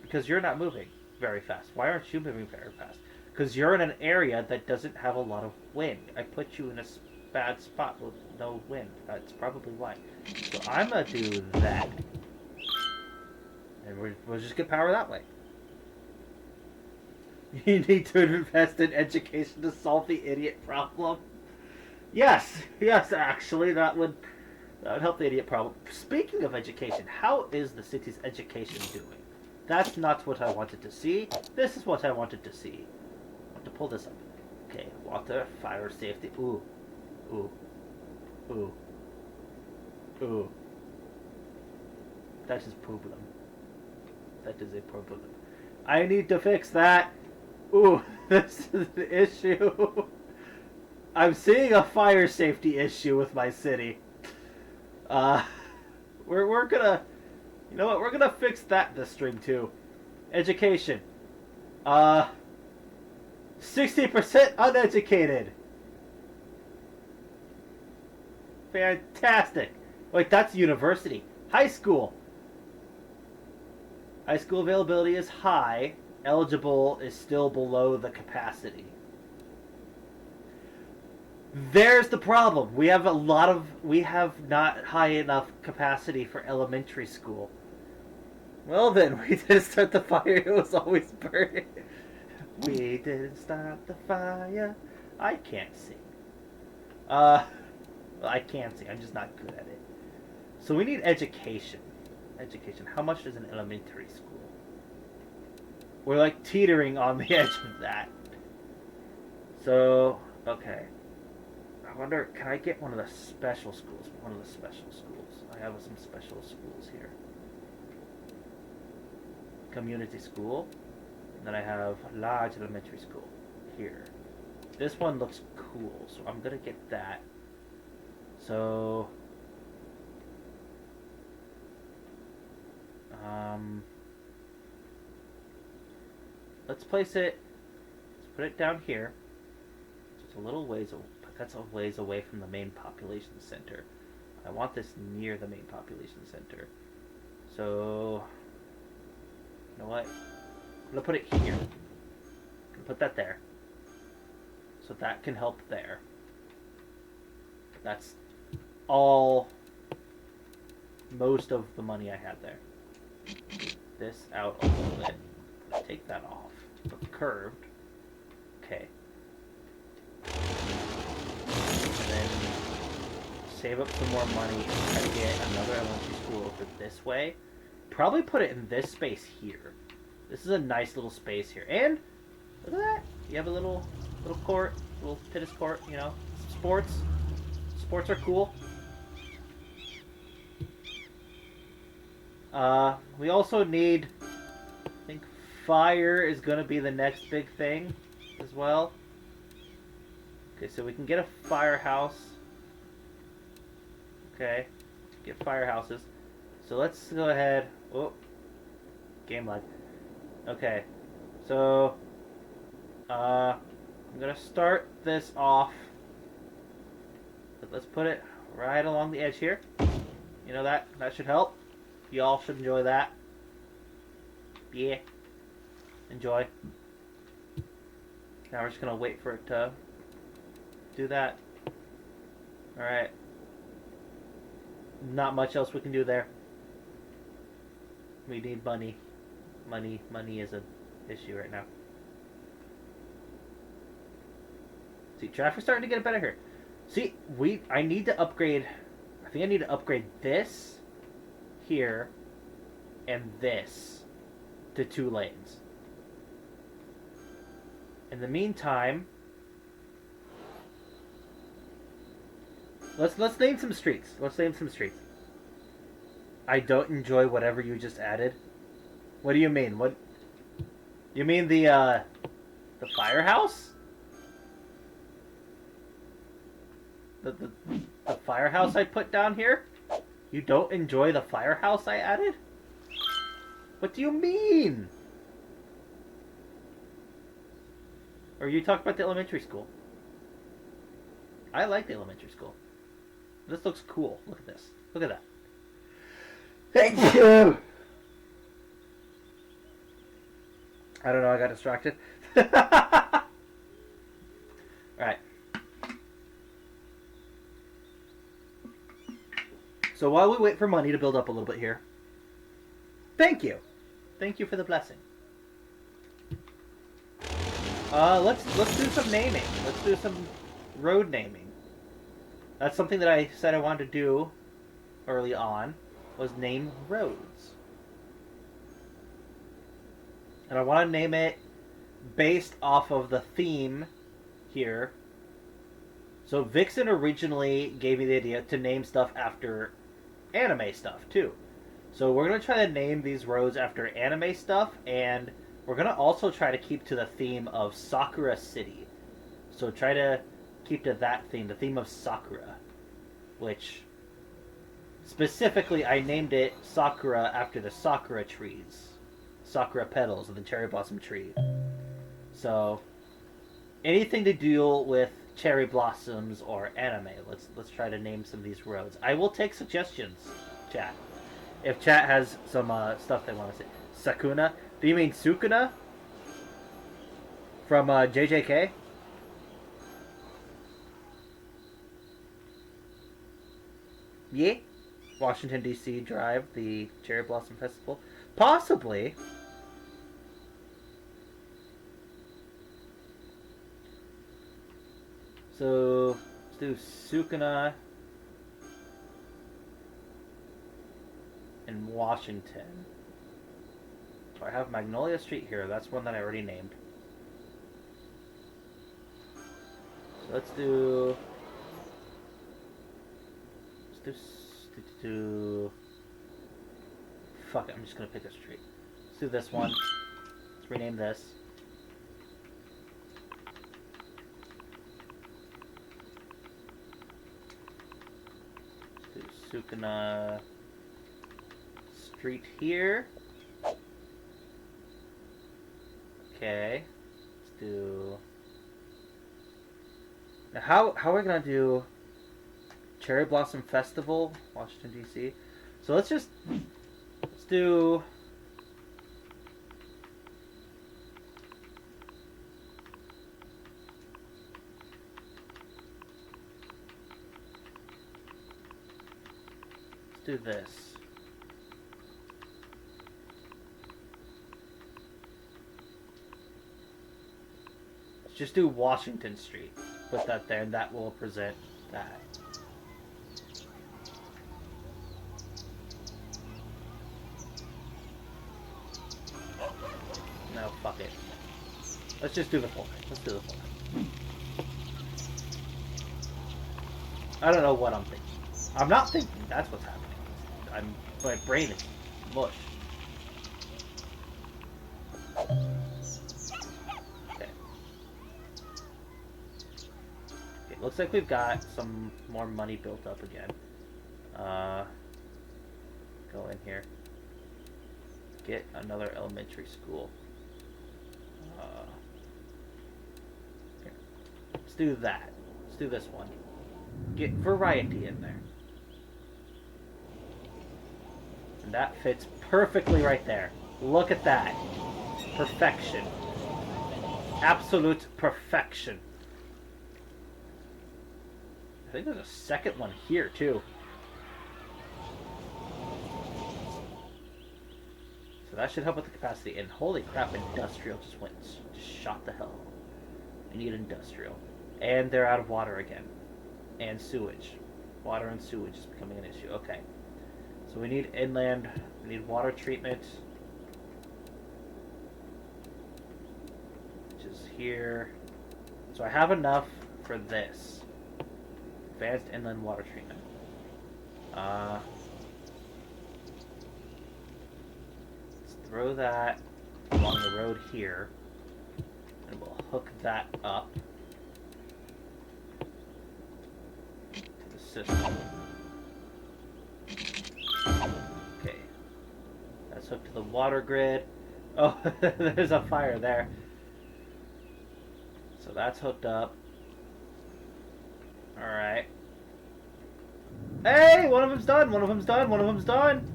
Because you're not moving very fast. Why aren't you moving very fast? Because you're in an area that doesn't have a lot of wind. I put you in a bad spot with no wind. That's probably why. So I'm going to do that. And we'll just get power that way. You need to invest in education to solve the idiot problem. Yes, actually, that would help the idiot problem. Speaking of education, how is the city's education doing? That's not what I wanted to see. This is what I wanted to see. I want to pull this up. Okay, water, fire, safety. Ooh. That is a problem. That is a problem. I need to fix that. Ooh, this is the issue. I'm seeing a fire safety issue with my city. We're gonna... You know what? We're gonna fix that this stream too. Education. 60% uneducated. Fantastic. Wait, that's university. High school. High school availability is high. Eligible is still below the capacity. There's the problem. We have not high enough capacity for elementary school. Well then, we didn't start the fire. It was always burning. We didn't start the fire. I can't sing. Well, I can sing. I'm just not good at it. So we need education. Education. How much is an elementary school? We're like teetering on the edge of that. So, okay. I wonder, can I get one of the special schools? One of the special schools. I have some special schools here. Community school. And then I have large elementary school here. This one looks cool, so I'm gonna get that. So, let's place it. Let's put it down here. It's a little ways away. That's a ways away from the main population center. I want this near the main population center. So, you know what? I'm gonna put it here. I'm gonna put that there. So that can help there. That's all, most of the money I had there. This out a little bit. Take that off. But curved. Okay. And then save up some more money and try to get another elementary school over this way. Probably put it in this space here. This is a nice little space here. And look at that. You have a little court, little tennis court, you know. Sports are cool. We also need, I think fire is going to be the next big thing as well. Okay, so we can get a firehouse. Okay, get firehouses. So let's go ahead. Oh, game lag. Okay, so I'm gonna start this off. But let's put it right along the edge here. You know that should help. Y'all should enjoy that. Yeah, enjoy. Now we're just gonna wait for it to do that. All right. Not much else we can do there. We need money. Money is an issue right now. See, traffic's starting to get better here. See, I need to upgrade. I think I need to upgrade this here and this to 2 lanes. In the meantime, let's name some streets. Let's name some streets. I don't enjoy whatever you just added. What do you mean? What? You mean the firehouse? The firehouse I put down here? You don't enjoy the firehouse I added? What do you mean? Or you talk about the elementary school? I like the elementary school. This looks cool. Look at this. Look at that. Thank you! I don't know, I got distracted. Alright. So while we wait for money to build up a little bit here, thank you. Thank you for the blessing. Let's do some naming. Let's do some road naming. That's something that I said I wanted to do early on, was name roads. And I want to name it based off of the theme here. So Vixen originally gave me the idea to name stuff after anime stuff too. So we're going to try to name these roads after anime stuff, and we're going to also try to keep to the theme of Sakura City. So try to keep to that theme, the theme of Sakura, which specifically I named it Sakura after the Sakura trees. Sakura petals of the cherry blossom tree. So anything to deal with cherry blossoms or anime, let's try to name some of these roads. I will take suggestions, chat. If chat has some stuff they want to say. Sakuna? Do you mean Sukuna? From JJK? Yeah? Washington D.C. Drive, the Cherry Blossom Festival? Possibly. So, let's do Sukuna in Washington. So I have Magnolia Street here. That's one that I already named. So let's do fuck it, I'm just gonna pick a street. Let's do this one. Let's rename this. Let's do Sukuna Street here. Okay. Let's do. Now how are we gonna do Cherry Blossom Festival, Washington D.C.? So let's do. Let's do this. Let's just do Washington Street. Put that there, and that will present that. No, fuck it. Let's just do the full. Let's do the full. I don't know what I'm thinking. I'm not thinking. That's what's happening. My brain is mush. Okay. Okay, looks like we've got some more money built up again. Go in here. Get another elementary school. Here. Let's do that. Let's do this one. Get variety in there. And that fits perfectly right there. Look at that. Perfection. Absolute perfection. I think there's a second one here, too. So that should help with the capacity. And holy crap, industrial just shot the hell. I need industrial. And they're out of water again. And sewage. Water and sewage is becoming an issue. Okay. So we need inland. We need water treatment. Which is here. So I have enough for this. Advanced inland water treatment. Let's throw that along the road here. And we'll hook that up to the system. Okay. That's hooked to the water grid. Oh, there's a fire there. So that's hooked up. Alright. Hey! One of them's done! One of them's done! One of them's done!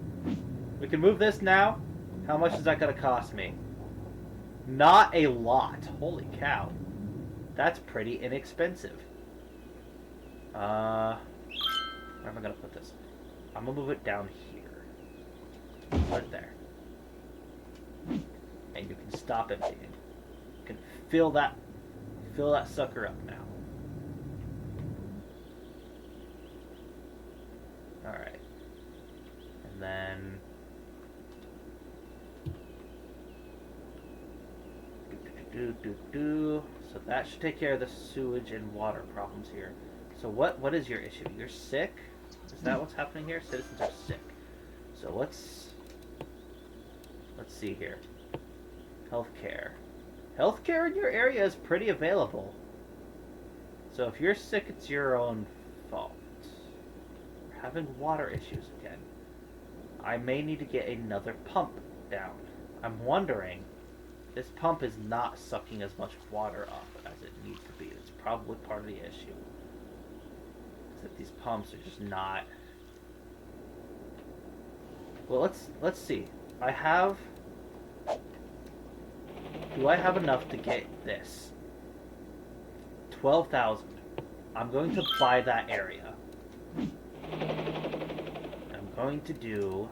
We can move this now. How much is that going to cost me? Not a lot. Holy cow. That's pretty inexpensive. Where am I going to put this? I'm going to move it down here. Put it there. And you can stop emptying. You can fill that sucker up now. Alright. And then... So that should take care of the sewage and water problems here. So what is your issue? You're sick? Is that what's happening here? Citizens are sick. So let's see here. Healthcare. Healthcare in your area is pretty available. So if you're sick, it's your own fault. We're having water issues again. I may need to get another pump down. I'm wondering, this pump is not sucking as much water up as it needs to be. It's probably part of the issue. Is that these pumps are just not... Well, let's see. Do I have enough to get this? 12,000. I'm going to buy that area. I'm going to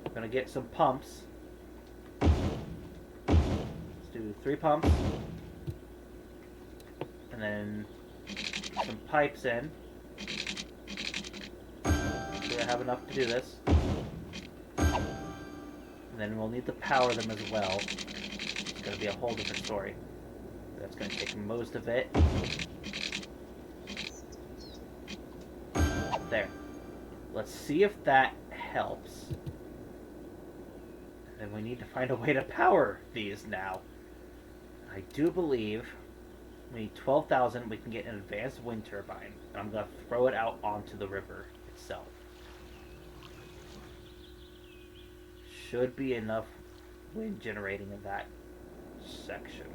I'm going to get some pumps. Let's do 3 pumps. And then some pipes in. Do I have enough to do this? And then we'll need to power them as well. It's going to be a whole different story. That's going to take most of it. There. Let's see if that helps. And then we need to find a way to power these now. I do believe we need 12,000. We can get an advanced wind turbine. And I'm going to throw it out onto the river itself. Should be enough wind generating in that section.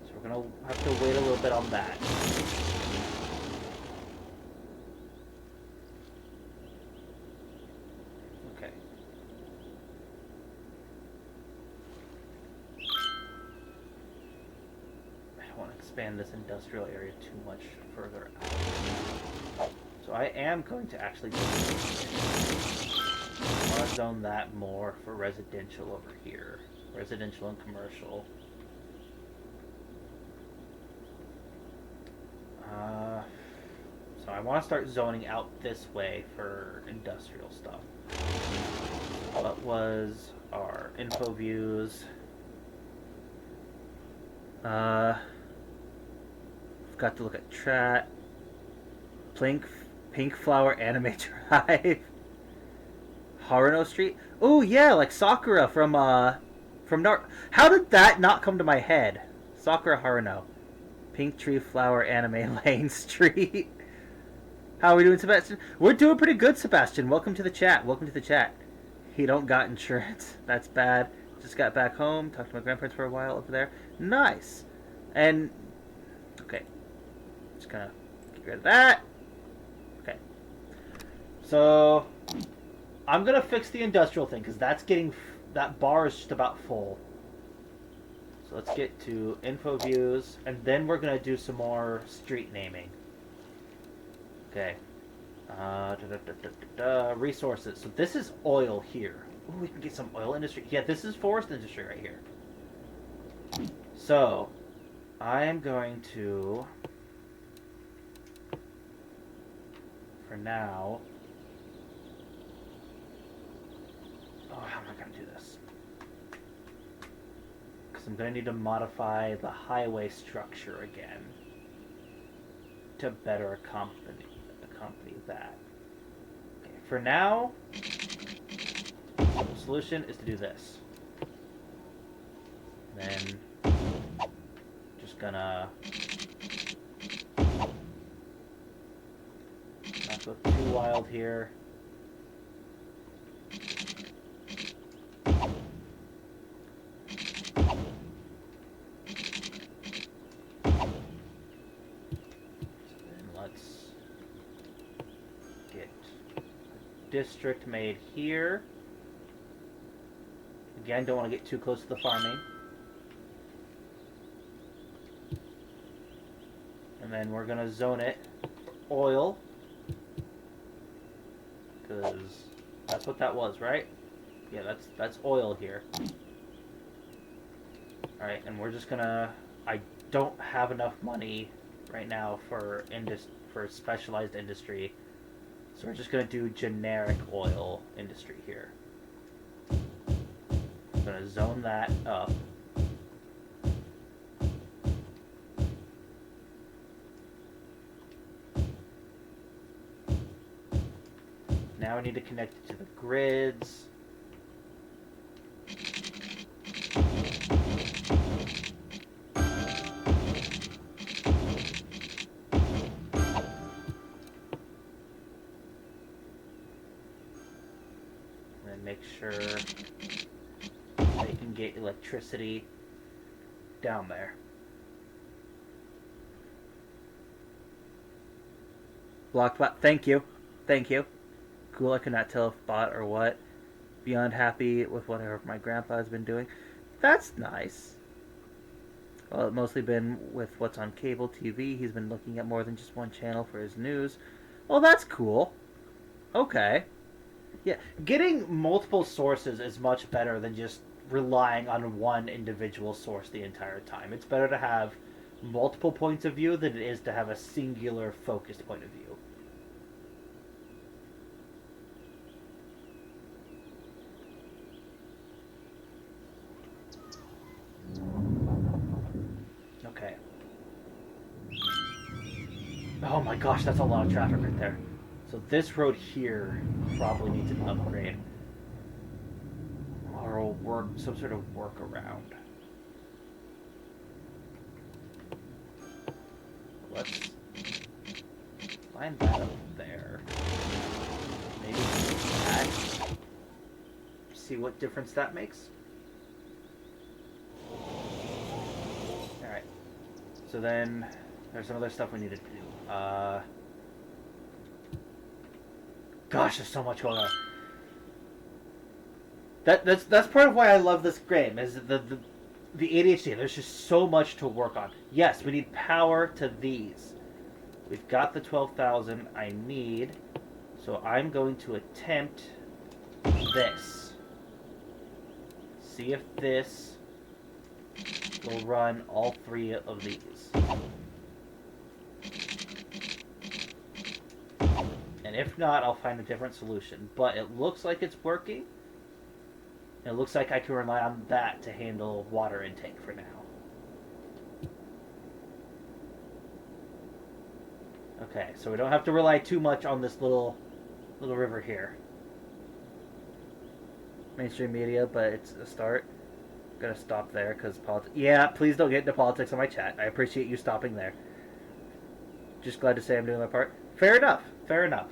So we're going to have to wait a little bit on that. Okay. I don't want to expand this industrial area too much further out. So I am going to actually zone that more for residential over here. Residential and commercial. So I want to start zoning out this way for industrial stuff. What was our info views? Forgot to look at chat. Pink Flower Anime Drive. Haruno Street. Oh yeah, like Sakura from How did that not come to my head? Sakura Haruno. Pink Tree Flower Anime Lane Street. How are we doing, Sebastian? We're doing pretty good, Sebastian. Welcome to the chat. Welcome to the chat. He don't got insurance. That's bad. Just got back home. Talked to my grandparents for a while over there. Nice. And okay, just gonna get rid of that. Okay. So I'm gonna fix the industrial thing because that bar is just about full. So let's get to info views, and then we're gonna do some more street naming. Okay. Resources. So this is oil here. Ooh, we can get some oil industry. Yeah, this is forest industry right here. So I am going to, for now. Oh, how am I going to do this? Because I'm going to need to modify the highway structure again to better accompany that. Okay, for now, the solution is to do this. And then just gonna not go too wild here. District made here. Again, don't want to get too close to the farming. And then we're going to zone it for oil. Because that's what that was, right? Yeah, that's oil here. Alright, and we're just going to... I don't have enough money right now for specialized industry. So we're just going to do generic oil industry here. I'm going to zone that up. Now I need to connect it to the grids. Make sure they can get electricity down there. Blocked bot. Thank you. Thank you. Cool, I could not tell if bot or what. Beyond happy with whatever my grandpa has been doing. That's nice. Well, it's mostly been with what's on cable TV. He's been looking at more than just one channel for his news. Well, that's cool. Okay. Yeah, getting multiple sources is much better than just relying on one individual source the entire time. It's better to have multiple points of view than it is to have a singular focused point of view. Okay. Oh my gosh, that's a lot of traffic right there. So this road here probably needs an upgrade. Or some sort of workaround. Let's line that up there. Maybe that. See what difference that makes. Alright. So then there's some other stuff we need to do. Gosh, there's so much going on. That's part of why I love this game, is the ADHD. There's just so much to work on. Yes, we need power to these. We've got the 12,000 I need, so I'm going to attempt this. See if this will run all three of these. And if not, I'll find a different solution. But it looks like it's working. It looks like I can rely on that to handle water intake for now. Okay, so we don't have to rely too much on this little river here. Mainstream media, but it's a start. I'm gonna stop there because politics. Yeah, please don't get into politics on my chat. I appreciate you stopping there. Just glad to say I'm doing my part. Fair enough. Fair enough.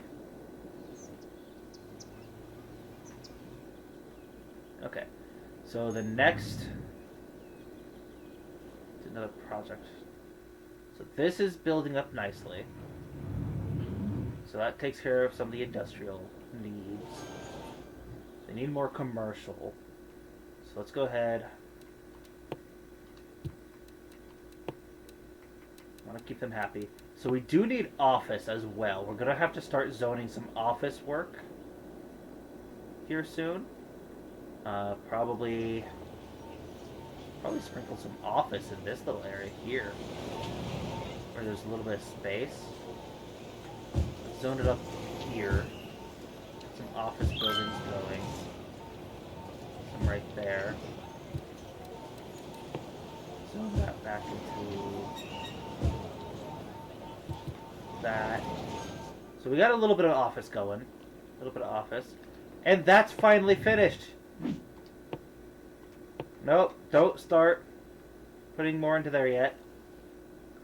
Okay, so the next is another project. So this is building up nicely. So that takes care of some of the industrial needs. They need more commercial. So let's go ahead. I want to keep them happy. So we do need office as well. We're going to have to start zoning some office work here soon. Probably sprinkle some office in this little area here, where there's a little bit of space. Let's zone it up here. Get some office buildings going. Some right there. Zone that back into that. So we got a little bit of office going. A little bit of office. And that's finally finished. Nope, don't start putting more into there yet.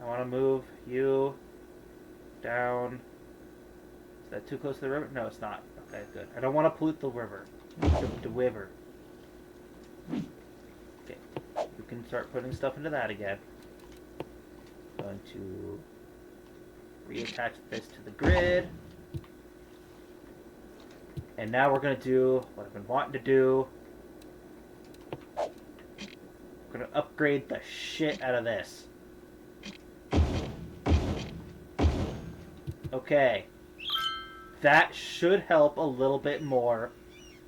I want to move you down. Is that too close to the river? No, it's not. Okay, good. I don't want to pollute the river. The river. Okay, you can start putting stuff into that again. Going to reattach this to the grid. And now we're going to do what I've been wanting to do. We're going to upgrade the shit out of this. Okay. That should help a little bit more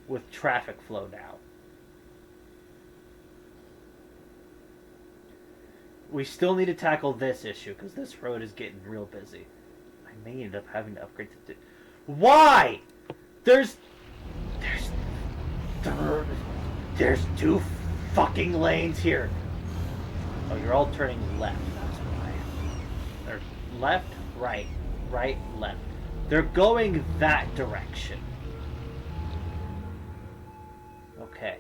with traffic flow now. We still need to tackle this issue because this road is getting real busy. I may end up having to upgrade to... Why? There's two fucking lanes here. Oh, you're all turning left. That's why. They're left, right, right, left. They're going that direction. Okay.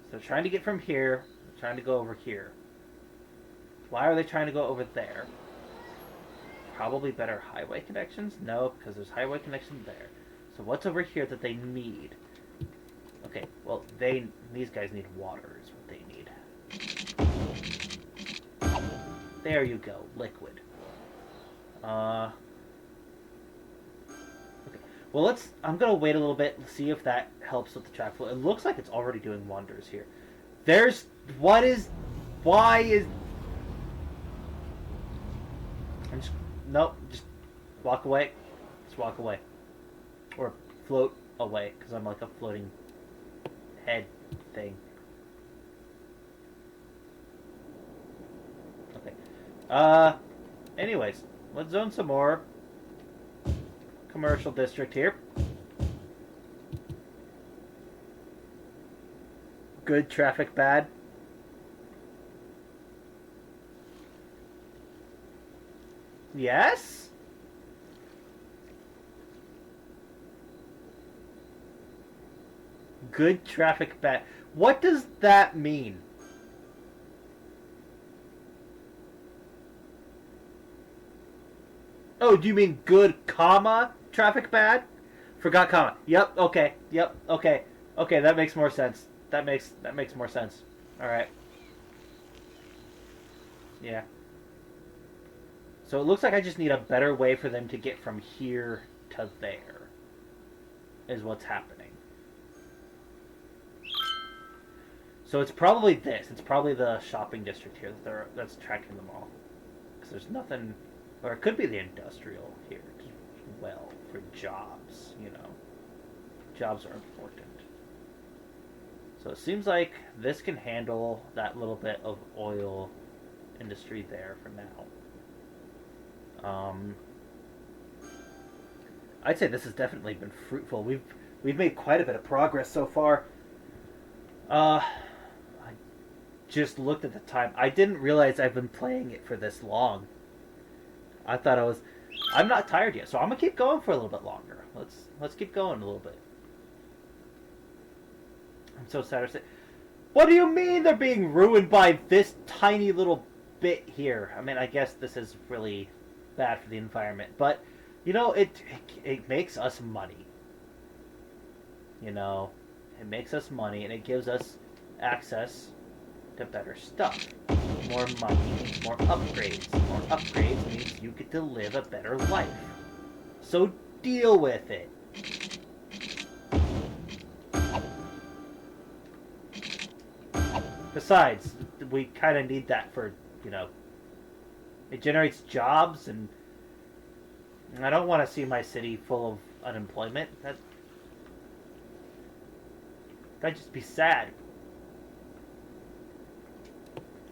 So they're trying to get from here. They're trying to go over here. Why are they trying to go over there? Probably better highway connections? No, because there's highway connections there. So what's over here that they need? Okay, well, these guys need water is what they need. There you go, liquid. Okay. Well, I'm gonna wait a little bit and see if that helps with the traffic flow. It looks like it's already doing wonders here. Why is... Nope, just walk away. Just walk away. Or float away, because I'm like a floating head thing. Okay. Anyways, let's zone some more. Commercial district here. Good traffic, bad. Yes? Good traffic, bad. What does that mean? Oh, do you mean good, comma, traffic bad? Forgot comma. Yep, okay. Yep, okay. Okay, that makes more sense. That makes more sense. Alright. Yeah. So it looks like I just need a better way for them to get from here to there. Is what's happening. So it's probably this. It's probably the shopping district here that's attracting them all. Because there's nothing... Or it could be the industrial here as well, for jobs, you know. Jobs are important. So it seems like this can handle that little bit of oil industry there for now. I'd say this has definitely been fruitful. We've made quite a bit of progress so far. just looked at the time. I didn't realize I've been playing it for this long. I thought I was. I'm not tired yet, so I'm gonna keep going for a little bit longer. Let's keep going a little bit. I'm so sad. What do you mean they're being ruined by this tiny little bit here? I mean, I guess this is really bad for the environment, but you know, it makes us money. You know, it makes us money, and it gives us access to better stuff. More money, more upgrades. More upgrades means you get to live a better life. So deal with it. Besides, we kind of need that for, you know, it generates jobs, and I don't want to see my city full of unemployment. That'd just be sad.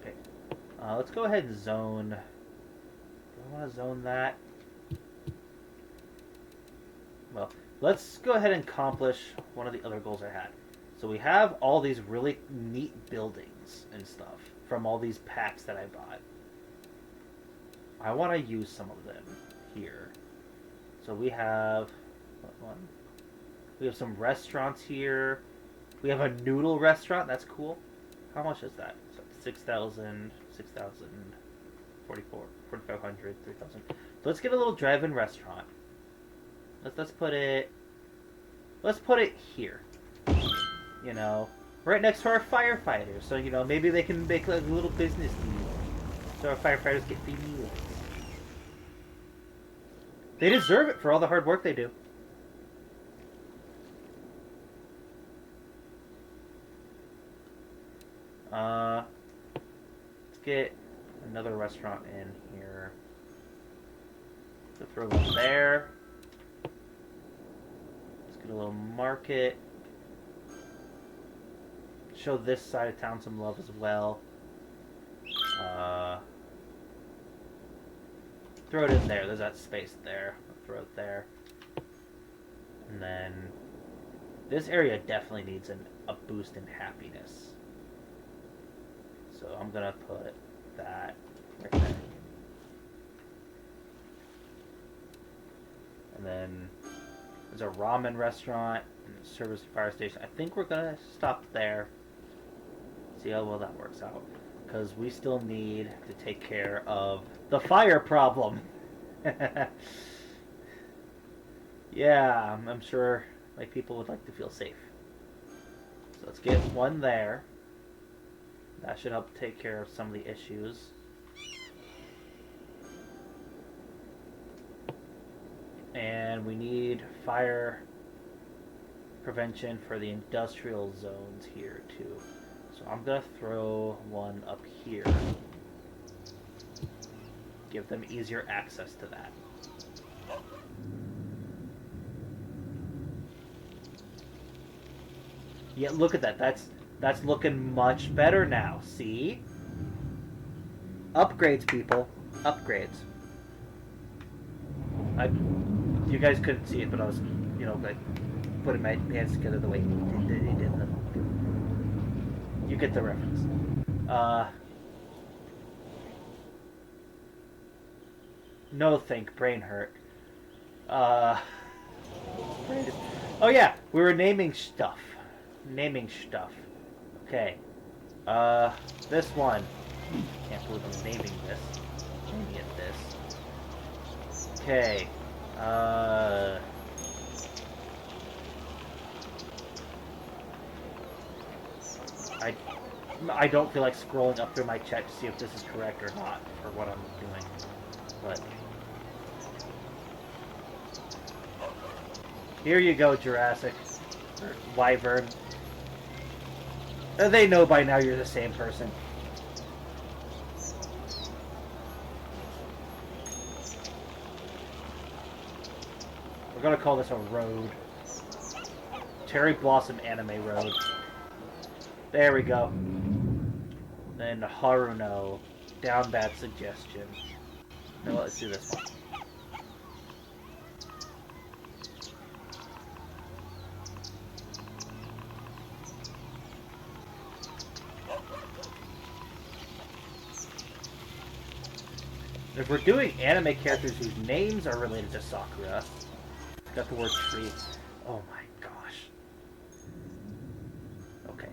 Okay, let's go ahead and zone. Do I want to zone that? Well, let's go ahead and accomplish one of the other goals I had. So we have all these really neat buildings and stuff from all these packs that I bought. I want to use some of them here. So we have what one? We have some restaurants here. We have a noodle restaurant. That's cool. How much is that? So 6,000, 6,000, 4,500, 3,000. So let's get a little drive-in restaurant. Let's put it here. You know, right next to our firefighters. So, you know, maybe they can make like a little business deal. So our firefighters get free meals. They deserve it for all the hard work they do. Let's get another restaurant in here. Let's throw one there. Let's get a little market. Show this side of town some love as well. Throw it in there. There's that space there. I'll throw it there. And then this area definitely needs a boost in happiness. So I'm gonna put that right there. And then there's a ramen restaurant and a service fire station. I think we're gonna stop there. See how well that works out. Because we still need to take care of the fire problem. Yeah, I'm sure like people would like to feel safe. So let's get one there. That should help take care of some of the issues. And we need fire prevention for the industrial zones here too. So I'm going to throw one up here. Give them easier access to that. Yeah, look at that. That's looking much better now. See? Upgrades, people. Upgrades. You guys couldn't see it, but I was, you know, like putting my hands together the way he did them. You get the reference. No think, brain hurt. Oh yeah, we were naming stuff. Okay. This one. Can't believe I'm naming this. Naming it this. Okay. I don't feel like scrolling up through my chat to see if this is correct or not for what I'm doing. But here you go, Jurassic. Or Wyvern. They know by now you're the same person. We're gonna call this a road. Cherry Blossom Anime Road. There we go. Then Haruno. Down bad suggestion. Now let's do this one. If we're doing anime characters whose names are related to Sakura, got the word tree. Oh my gosh. Okay.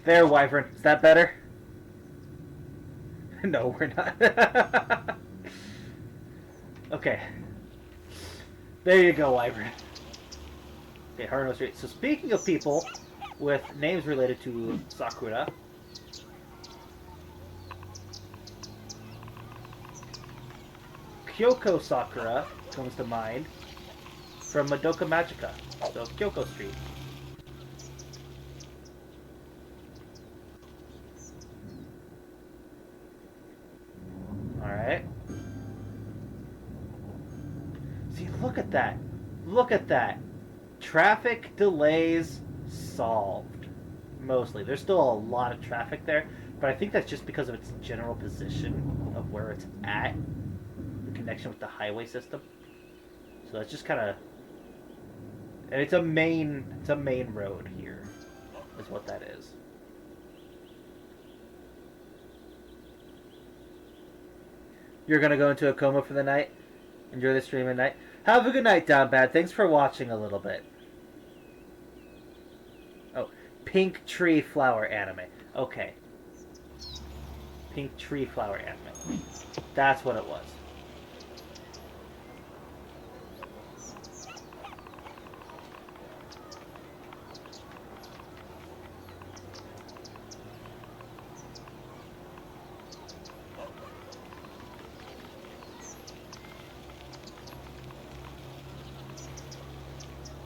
There, Wyvern. Is that better? No, we're not. Okay. There you go, Wyvern. Okay, Haruno Street. So speaking of people with names related to Sakura, Kyoko Sakura comes to mind from Madoka Magica. So Kyoko Street. Alright. See, look at that. Look at that. Traffic delays solved. Mostly. There's still a lot of traffic there, but I think that's just because of its general position of where it's at, the connection with the highway system. So that's just kind of, and it's a main road here, is what that is. You're gonna go into a coma for the night. Enjoy the stream at night. Have a good night, Down Bad. Thanks for watching a little bit. Oh, Pink Tree Flower Anime. Okay. Pink Tree Flower Anime. That's what it was.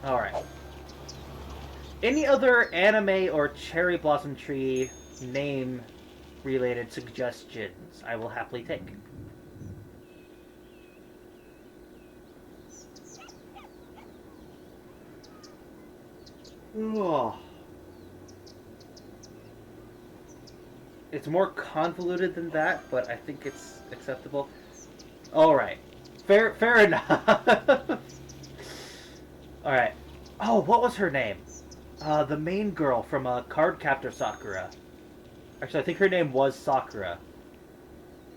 Alright. Any other anime or cherry blossom tree name related suggestions I will happily take. Oh. It's more convoluted than that, but I think it's acceptable. Alright. Fair enough. Alright. Oh, what was her name? The main girl from Card Captor Sakura. Actually, I think her name was Sakura.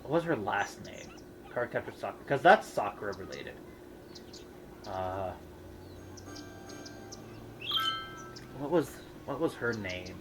What was her last name? Card Captor Sakura. Because that's Sakura related. What was her name?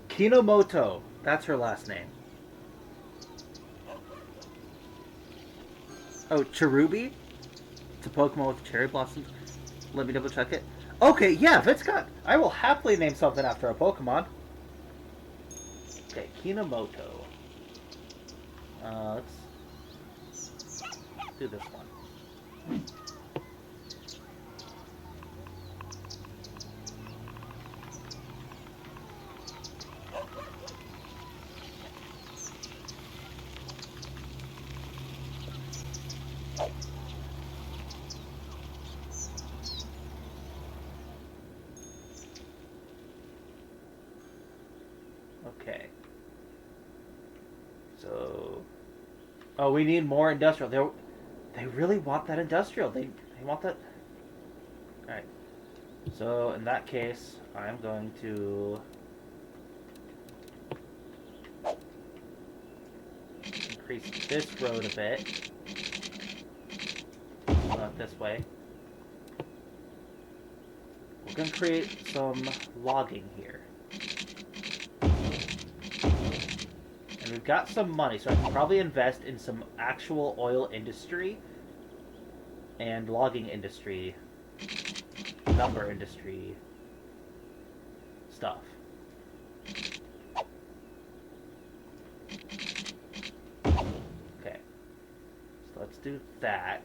Kinomoto. That's her last name. Oh, Cherubi? It's a Pokemon with cherry blossoms. Let me double check it. Okay, yeah, if it's got... I will happily name something after a Pokemon. Okay, Kinomoto. Let's do this one. Okay. So... Oh, we need more industrial. They really want that industrial. They want that... Alright. So, in that case, I'm going to... increase this road a bit. Not this way. We're going to create some logging here. And we've got some money, so I can probably invest in some actual oil industry and logging industry, lumber industry stuff. Okay, so let's do that.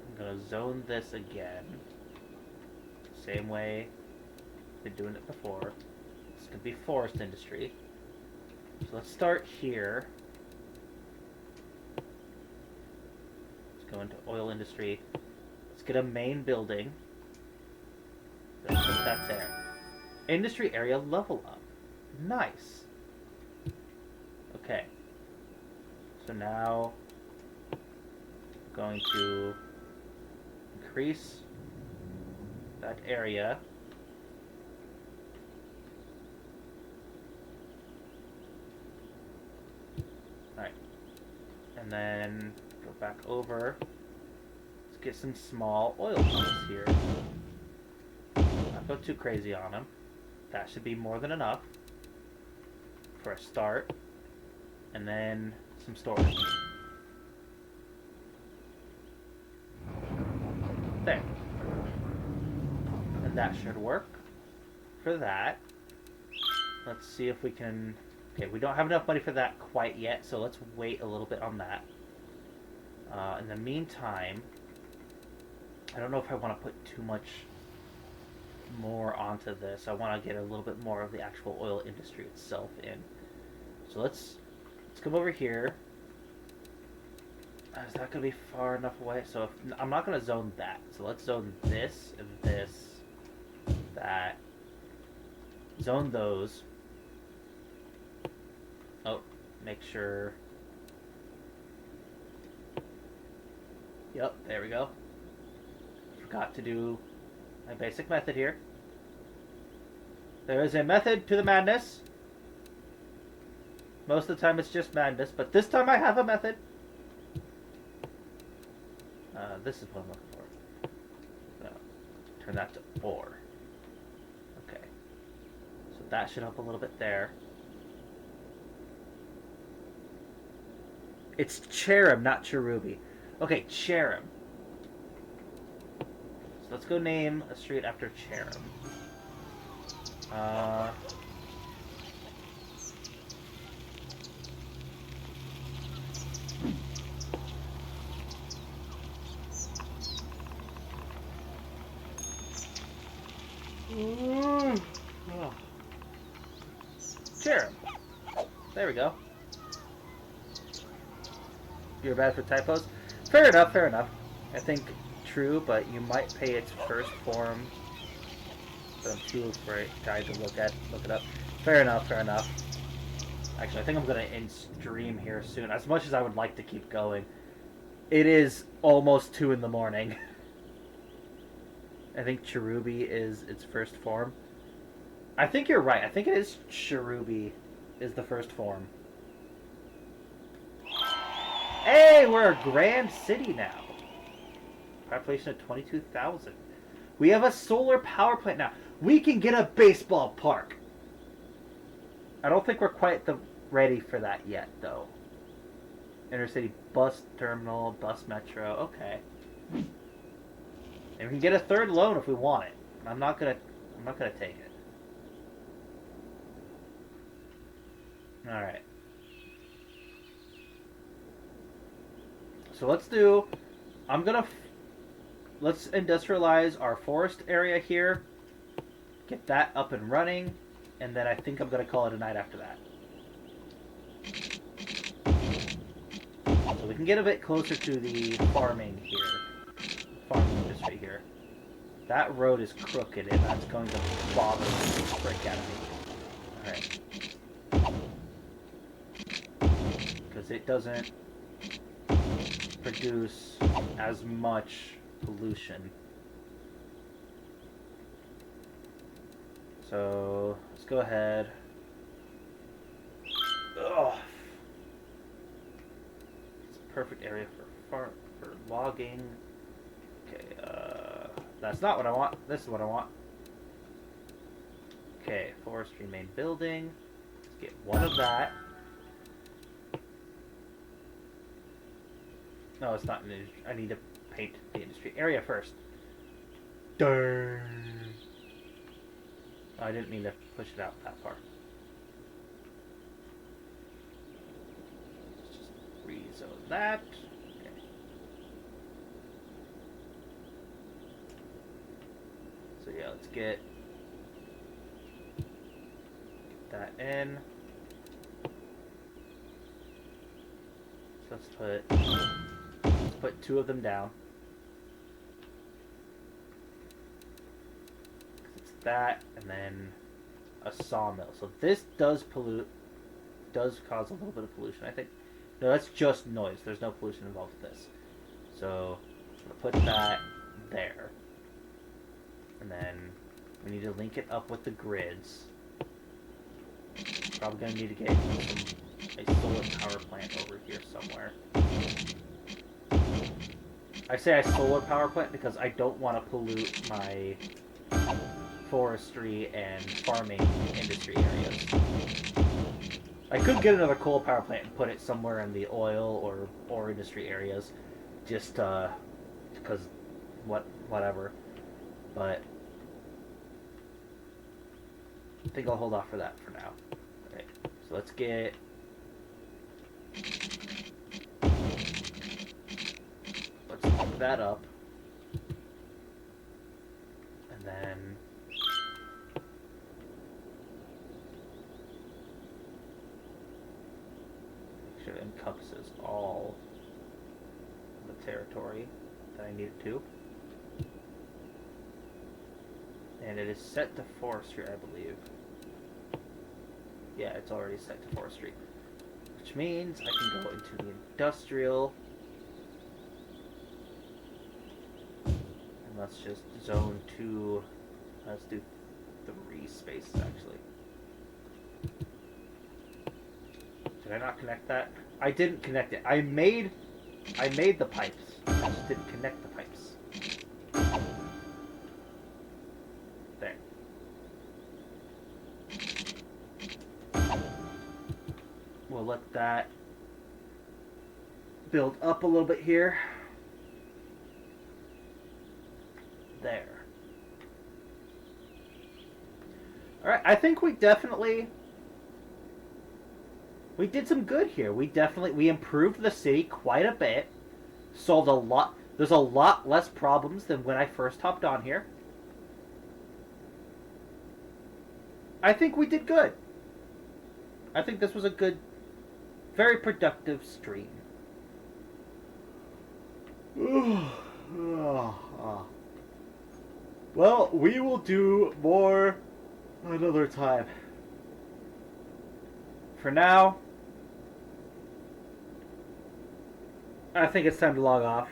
I'm gonna zone this again. Same way Been doing it before. This could be forest industry. So let's start here. Let's go into oil industry. Let's get a main building. Let's put that there. Industry area level up. Nice. Okay. So now I'm going to increase that area. Alright. And then go back over. Let's get some small oil pumps here. Not go too crazy on them. That should be more than enough for a start. And then some storage. There. And that should work for that. Let's see if we can... Okay, we don't have enough money for that quite yet, so let's wait a little bit on that. In the meantime, I don't know if I want to put too much more onto this. I want to get a little bit more of the actual oil industry itself in. So let's come over here. Is that going to be far enough away? So I'm not going to zone that. So let's zone this and this, that. Zone those. Oh, make sure. Yep, there we go. Forgot to do my basic method here. There is a method to the madness. Most of the time it's just madness, but this time I have a method. This is what I'm looking for. So, turn that to ore. Okay. So that should help a little bit there. It's Cherub, not Cherubi. Okay, Cherub. So let's go name a street after Cherub. Oh. Cherub. There we go. You're bad for typos? Fair enough, fair enough. I think true, but you might pay its first form. But I'm too afraid to look it up. Fair enough, fair enough. Actually, I think I'm gonna end stream here soon. As much as I would like to keep going, it is almost 2 in the morning. I think Cherubi is its first form. I think you're right. I think it is Cherubi is the first form. Hey, we're a grand city now. Population of 22,000. We have a solar power plant now. We can get a baseball park. I don't think we're quite ready for that yet, though. Intercity bus terminal, bus metro. Okay. And we can get a third loan if we want it. I'm not gonna take it. All right. So let's do. Let's industrialize our forest area here. Get that up and running, and then I think I'm gonna call it a night after that. So we can get a bit closer to the farming here. Farming industry here. That road is crooked and that's going to bother the frick out of me. Alright. Because it doesn't produce as much pollution. So let's go ahead. Ugh. It's a perfect area for logging. Okay, that's not what I want. This is what I want. Okay, forestry main building. Let's get one of that. No, it's not an industry. I need to paint the industry area first. Darn. I didn't mean to push it out that far. Let's just rezone that. Okay. So yeah, let's get that in. So let's put 2 of them down. It's that, and then a sawmill. So this does pollute, does cause a little bit of pollution, I think. No, that's just noise. There's no pollution involved with this. So I'm going to put that there. And then we need to link it up with the grids. Probably going to need to get a solar power plant over here somewhere. I say a solar power plant because I don't want to pollute my forestry and farming industry areas. I could get another coal power plant and put it somewhere in the oil or industry areas, just because whatever. But I think I'll hold off for that for now. Alright, so let's get hook that up, and then make sure it encompasses all the territory that I need it to. And it is set to forestry, I believe. Yeah, it's already set to forestry. Which means I can go into the industrial. And let's just zone 2. Let's do 3 spaces, actually. Did I not connect that? I didn't connect it. I made the pipes. I just didn't connect the pipes. There. We'll let that build up a little bit here. There. Alright, I think we did some good here. We improved the city quite a bit. Solved a lot. There's a lot less problems than when I first hopped on here. I think we did good. I think this was a good, very productive stream. Well, we will do more another time. For now, I think it's time to log off.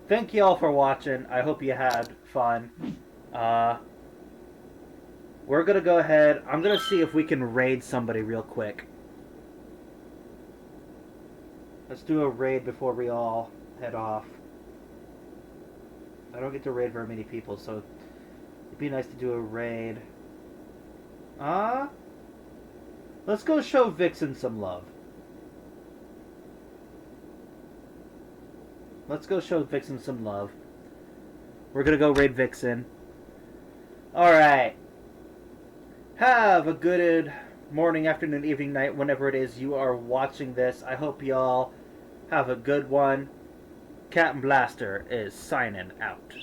Thank you all for watching. I hope you had fun. We're gonna go ahead. I'm gonna see if we can raid somebody real quick. Let's do a raid before we all head off. I don't get to raid very many people, so it'd be nice to do a raid. Let's go show Vixen some love. Let's go show Vixen some love. We're gonna go raid Vixen. Alright. Have a good morning, afternoon, evening, night, whenever it is you are watching this. I hope y'all have a good one. Captain Blaster is signing out.